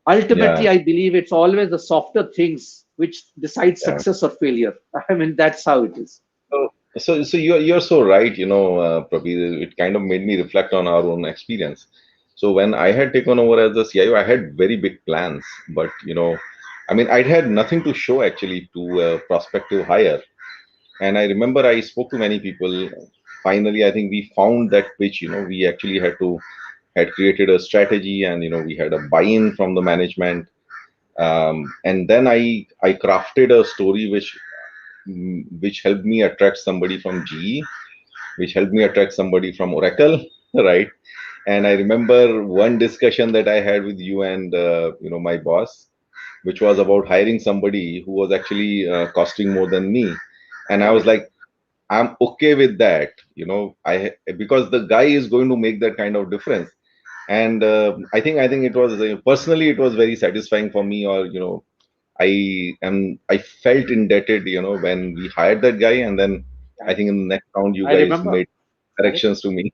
Ultimately, I believe it's always the softer things which decide success or failure. That's how it is. So you're so right, Prabir. It kind of made me reflect on our own experience. So when I had taken over as the CIO, I had very big plans, but I'd had nothing to show actually to a prospective hire. And I remember I spoke to many people. Finally, I think we found that pitch. We actually had created a strategy, and we had a buy-in from the management. And then I crafted a story which helped me attract somebody from GE, which helped me attract somebody from Oracle, right? And I remember one discussion that I had with you and my boss, which was about hiring somebody who was actually costing more than me, and I was like, I'm okay with that, because the guy is going to make that kind of difference. And I think it was personally it was very satisfying for me, or I felt indebted, when we hired that guy, and then I think in the next round you guys made corrections to me.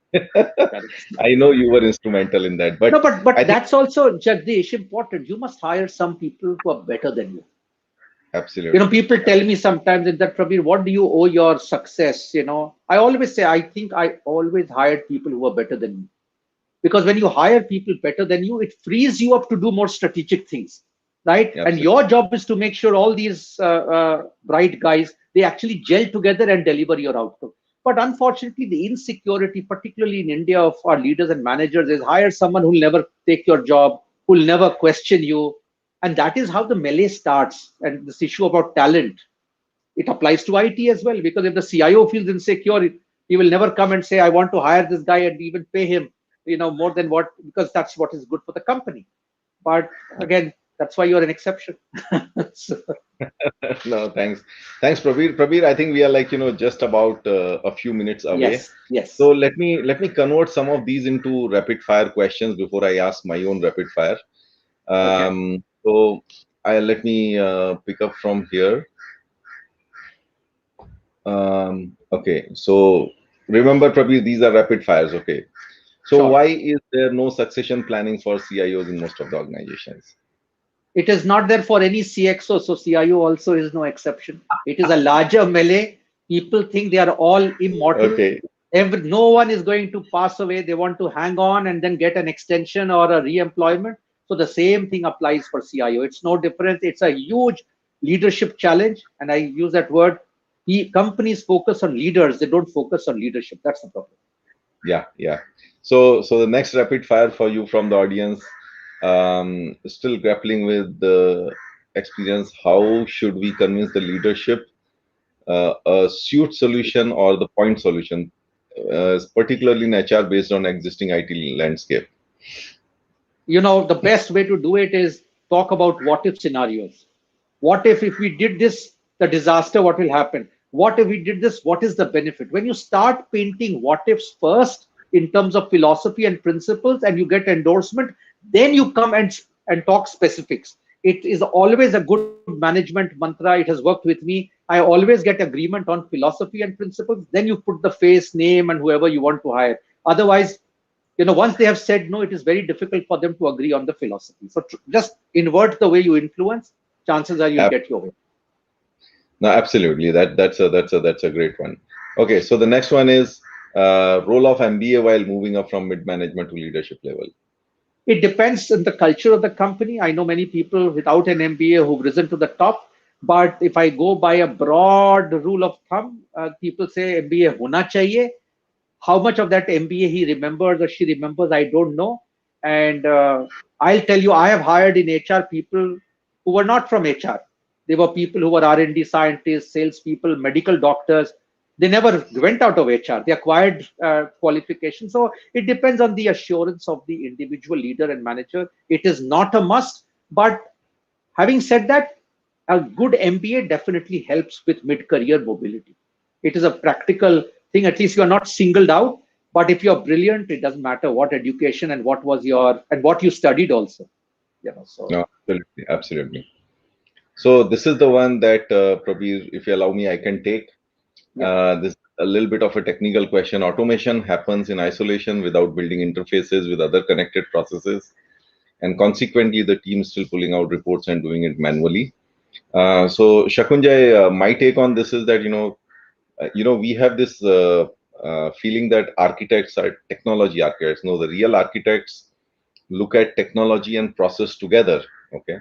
I know you were instrumental in that, but no, but that's also, Jagdish, important. You must hire some people who are better than you. Absolutely. People tell me sometimes that, Prabir, what do you owe your success? I always say, I think I always hired people who are better than me. Because when you hire people better than you, it frees you up to do more strategic things, right? Absolutely. And your job is to make sure all these bright guys, they actually gel together and deliver your outcome. But unfortunately, the insecurity, particularly in India, of our leaders and managers is hire someone who will never take your job, who will never question you. And that is how the melee starts. And this issue about talent, it applies to IT as well. Because if the CIO feels insecure, he will never come and say, I want to hire this guy and even pay him more than what, because that's what is good for the company. But again, That's why you're an exception. So, No, thanks, Prabir. Prabir, I think we are like, just about a few minutes away. yes, yes. So let me convert some of these into rapid fire questions before I ask my own rapid fire. Okay, So let me pick up from here. Okay, so remember, Prabir, these are rapid fires. Okay. So sure. why is there no succession planning for CIOs in most of the organizations? It is not there for any CXO, so CIO also is no exception. It is a larger melee. People think they are all immortal. Okay. No one is going to pass away. They want to hang on and then get an extension or a re-employment. So the same thing applies for CIO. It's no different. It's a huge leadership challenge, and I use that word. Companies focus on leaders; they don't focus on leadership. That's the problem. Yeah, yeah. So the next rapid fire for you from the audience, still grappling with the experience. How should we convince the leadership a suite solution or the point solution, particularly in HR based on existing IT landscape? The best way to do it is talk about what if scenarios. What if we did this, the disaster, what will happen? What if we did this, what is the benefit? When you start painting what ifs first in terms of philosophy and principles and you get endorsement, then you come and talk specifics. It is always a good management mantra. It has worked with me. I always get agreement on philosophy and principles. Then you put the face, name, and whoever you want to hire. Otherwise, once they have said no, it is very difficult for them to agree on the philosophy. So just invert the way you influence. Chances are you'll get your way. No, absolutely. That's a great one. Okay, so the next one is role of MBA while moving up from mid management to leadership level. It depends on the culture of the company. I know many people without an MBA who've risen to the top. But if I go by a broad rule of thumb, people say MBA hona chahiye. How much of that MBA he remembers or she remembers, I don't know. And I'll tell you, I have hired in HR people who were not from HR. They were people who were R&D scientists, salespeople, medical doctors. They never went out of HR. They acquired qualifications. So it depends on the assurance of the individual leader and manager. It is not a must. But having said that, a good MBA definitely helps with mid-career mobility. It is a practical thing. At least you are not singled out. But if you're brilliant, it doesn't matter what education and what you studied also. So No, absolutely, absolutely. So this is the one that Prabir, if you allow me, I can take. yeah. This a little bit of a technical question. Automation happens in isolation without building interfaces with other connected processes, and consequently, the team is still pulling out reports and doing it manually. So Shakunjay, my take on this is that we have this feeling that architects are technology architects. No, the real architects look at technology and process together. Okay,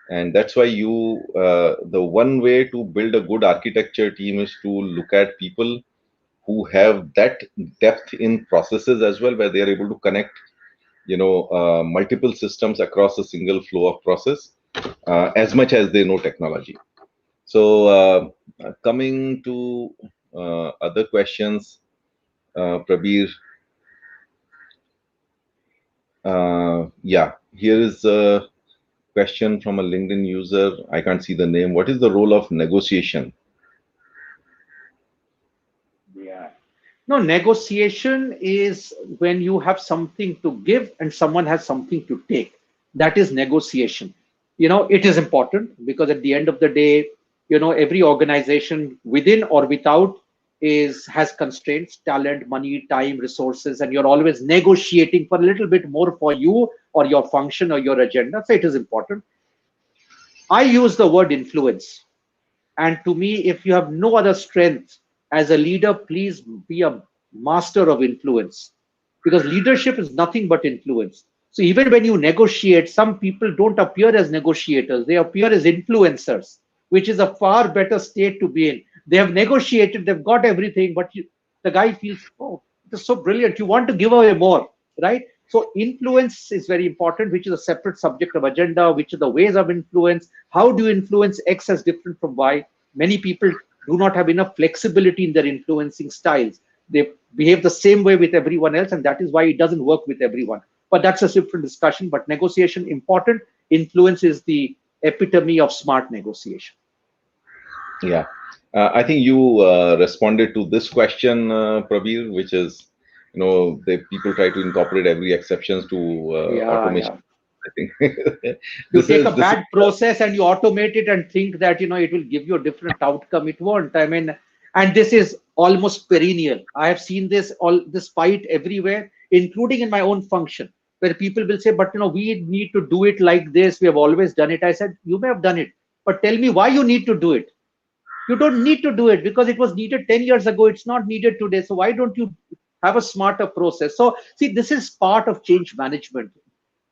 and that's why the one way to build a good architecture team is to look at people who have that depth in processes as well, where they are able to connect multiple systems across a single flow of process, as much as they know technology. So coming to other questions, Prabir, yeah, here is a question from a LinkedIn user. I can't see the name. What is the role of negotiation? Yeah. No, negotiation is when you have something to give and someone has something to take. That is negotiation. It is important because at the end of the day, every organization within or without has constraints, talent, money, time, resources, and you're always negotiating for a little bit more for you or your function or your agenda. So it is important. I use the word influence. And to me, if you have no other strength as a leader, please be a master of influence because leadership is nothing but influence. So even when you negotiate, some people don't appear as negotiators, they appear as influencers, which is a far better state to be in. They have negotiated, they've got everything, but the guy feels, oh, it is so brilliant. You want to give away more, right? So influence is very important, which is a separate subject of agenda, which are the ways of influence. How do you influence X as different from Y? Many people do not have enough flexibility in their influencing styles. They behave the same way with everyone else, and that is why it doesn't work with everyone. But that's a different discussion. But negotiation important. influence is the epitome of smart negotiation. Yeah. I think you responded to this question, Prabir, which is, the people try to incorporate every exceptions to Yeah, automation. yeah. I think You this take a is bad process and you automate it and think that it will give you a different outcome. It won't. I mean, and this is almost perennial. I have seen this fight everywhere, including in my own function, where people will say, but we need to do it like this. We have always done it. I said, you may have done it, but tell me why you need to do it. You don't need to do it because it was needed 10 years ago. It's not needed today. So why don't you have a smarter process? So see, this is part of change management.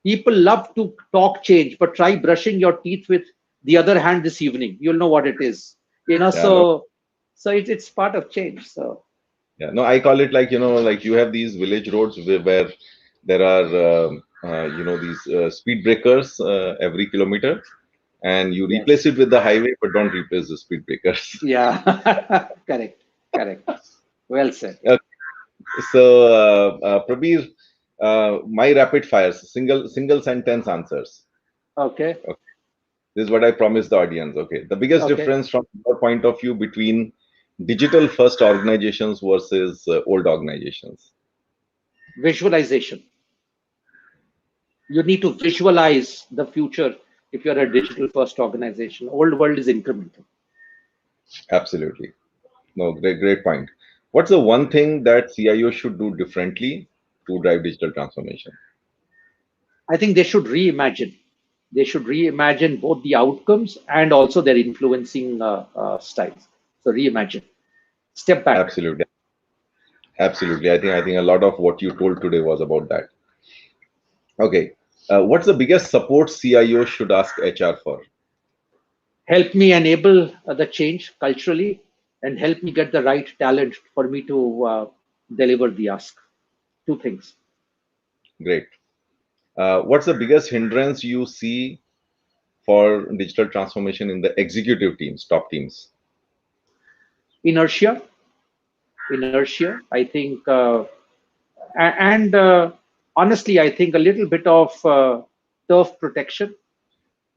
People love to talk change, but try brushing your teeth with the other hand this evening. You'll know what it is. yeah, no, So it's part of change. So yeah, no, I call it like, like you have these village roads where there are, these speed breakers every kilometer, and you replace yes. it with the highway, but don't replace the speed breakers. Yeah. Correct. Correct. Well said. So, Prabir, my rapid fires, single sentence answers. Okay. Okay. This is what I promised the audience. Okay. The biggest Okay. difference from your point of view between digital first organizations versus old organizations. Visualization. You need to visualize the future if you're a digital first organization. Old world is incremental. Absolutely. No, great point. What's the one thing that CIO should do differently to drive digital transformation? I think they should reimagine. They should reimagine both the outcomes and also their influencing styles. So reimagine. Step back. Absolutely. Absolutely. I think a lot of what you told today was about that. Okay. What's the biggest support CIO should ask HR for? Help me enable the change culturally and help me get the right talent for me to deliver the ask. Two things. Great. What's the biggest hindrance you see for digital transformation in the executive teams, top teams? Inertia. Inertia. I think, and honestly, I think a little bit of turf protection.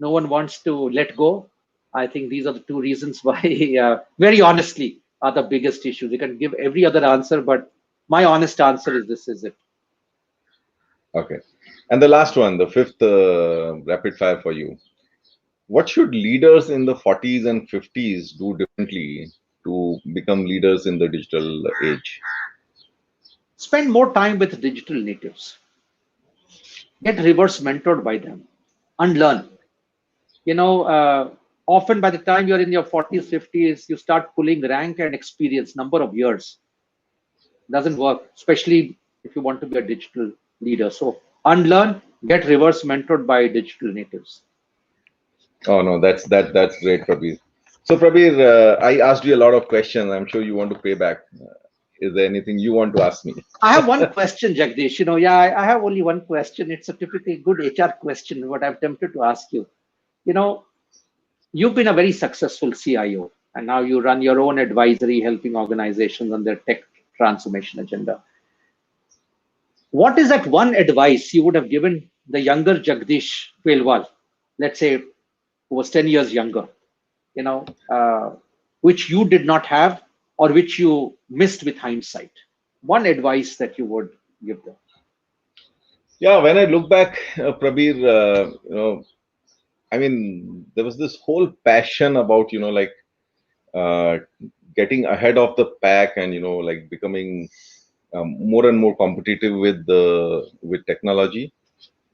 No one wants to let go. I think these are the two reasons why, very honestly, are the biggest issues. You can give every other answer, but my honest answer is this is it. Okay. And the last one, the fifth rapid fire for you. What should leaders in the 40s and 50s do differently to become leaders in the digital age? Spend more time with digital natives. Get reverse mentored by them. Unlearn. You know, often by the time you're in your 40s, 50s, you start pulling rank and experience, number of years. Doesn't work, especially if you want to be a digital leader. So unlearn, get reverse mentored by digital natives. Oh no, that's great, Prabir. So Prabir, I asked you a lot of questions. I'm sure you want to pay back. Is there anything you want to ask me? I have one question, Jagdish. I have only one question. It's a typically good HR question, what I'm tempted to ask you. You know, you've been a very successful CIO, and now you run your own advisory, helping organizations on their tech transformation agenda. What is that one advice you would have given the younger Jagdish Pelwal, let's say, who was 10 years younger, you know, which you did not have or which you missed with hindsight? One advice that you would give them. Yeah, when I look back, Prabir, I mean, there was this whole passion about, like uh, getting ahead of the pack and, like becoming more and more competitive with technology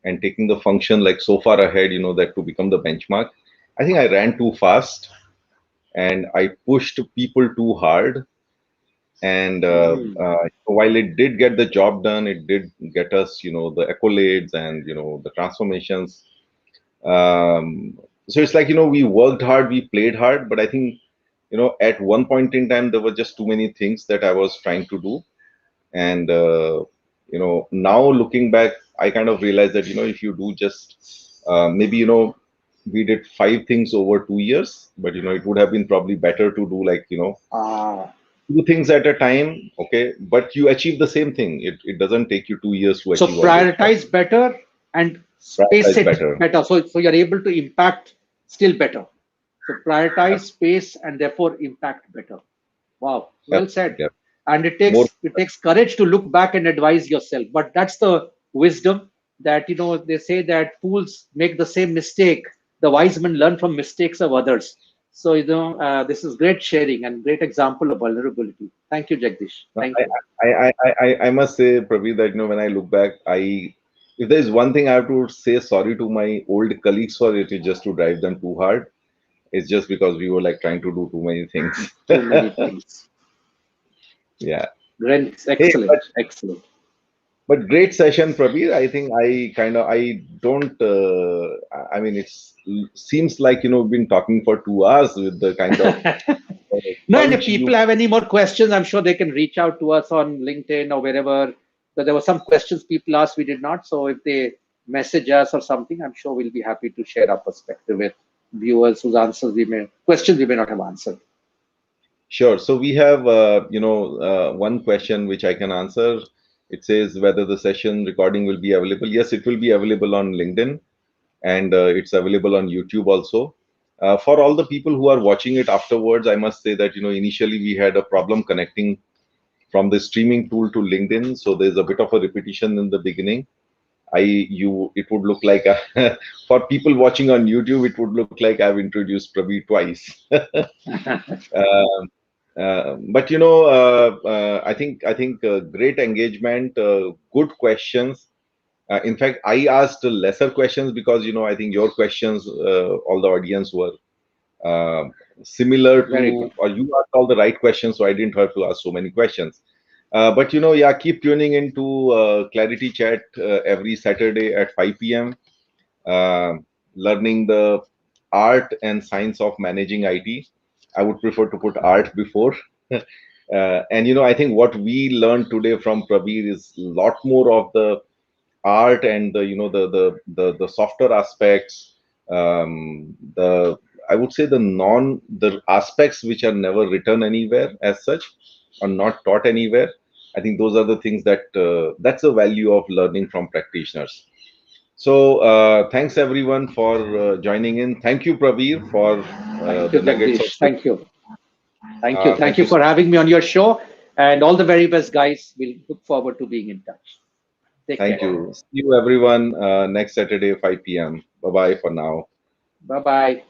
and taking the function like so far ahead, that to become the benchmark. I think I ran too fast and I pushed people too hard. And Mhm. while it did get the job done, it did get us, the accolades and, the transformations. So it's like, we worked hard, we played hard, but I think, at one point in time, there were just too many things that I was trying to do. And, now looking back, I kind of realized that, if you do just maybe, we did 5 things over 2 years, but, it would have been probably better to do like, Ah, 2 things at a time. Okay. But you achieve the same thing. It doesn't take you 2 years to so achieve all those. prioritize better and space it better. So you're able to impact still better. So prioritize, space, and therefore impact better. Wow, well said. Yep. And it takes courage to look back and advise yourself. But that's the wisdom that, they say that fools make the same mistake. The wise men learn from mistakes of others. So, this is great sharing and great example of vulnerability. Thank you, Jagdish. Thank you. I must say, Prabir, that when I look back, if there is one thing I have to say sorry to my old colleagues for, it is just to drive them too hard. It's just because we were like trying to do too many things. Too many things. Yeah. Great. Excellent. Excellent. But great session, Prabir. I think I mean, it seems like, we've been talking for 2 hours with the kind of. No, and if people have any more questions, I'm sure they can reach out to us on LinkedIn or wherever. But there were some questions people asked we did not. So if they message us or something, I'm sure we'll be happy to share our perspective with viewers whose questions we may not have answered. Sure. So we have, one question which I can answer. It says whether the session recording will be available. Yes, it will be available on LinkedIn, and it's available on YouTube also. For all the people who are watching it afterwards, I must say that, initially we had a problem connecting from the streaming tool to LinkedIn. So there's a bit of a repetition in the beginning. It would look like, for people watching on YouTube, it would look like I've introduced Prabir twice. But I think great engagement, good questions. In fact, I asked lesser questions because I think your questions, all the audience were similar to, or you asked all the right questions, so I didn't have to ask so many questions. But keep tuning into ClarITea Chat every Saturday at 5 p.m. Learning the art and science of managing IT. I would prefer to put art before. And I think what we learned today from Prabir is a lot more of the art and the softer aspects. I would say the aspects which are never written anywhere as such, or not taught anywhere. I think those are the things that that's the value of learning from practitioners. So thanks everyone for joining in. Thank you, Prabir, for the nuggets of. Thank you. Thank you for having me on your show, and all the very best, guys. We'll look forward to being in touch. Thank you. See you everyone next Saturday, 5 p.m. Bye-bye for now. Bye-bye.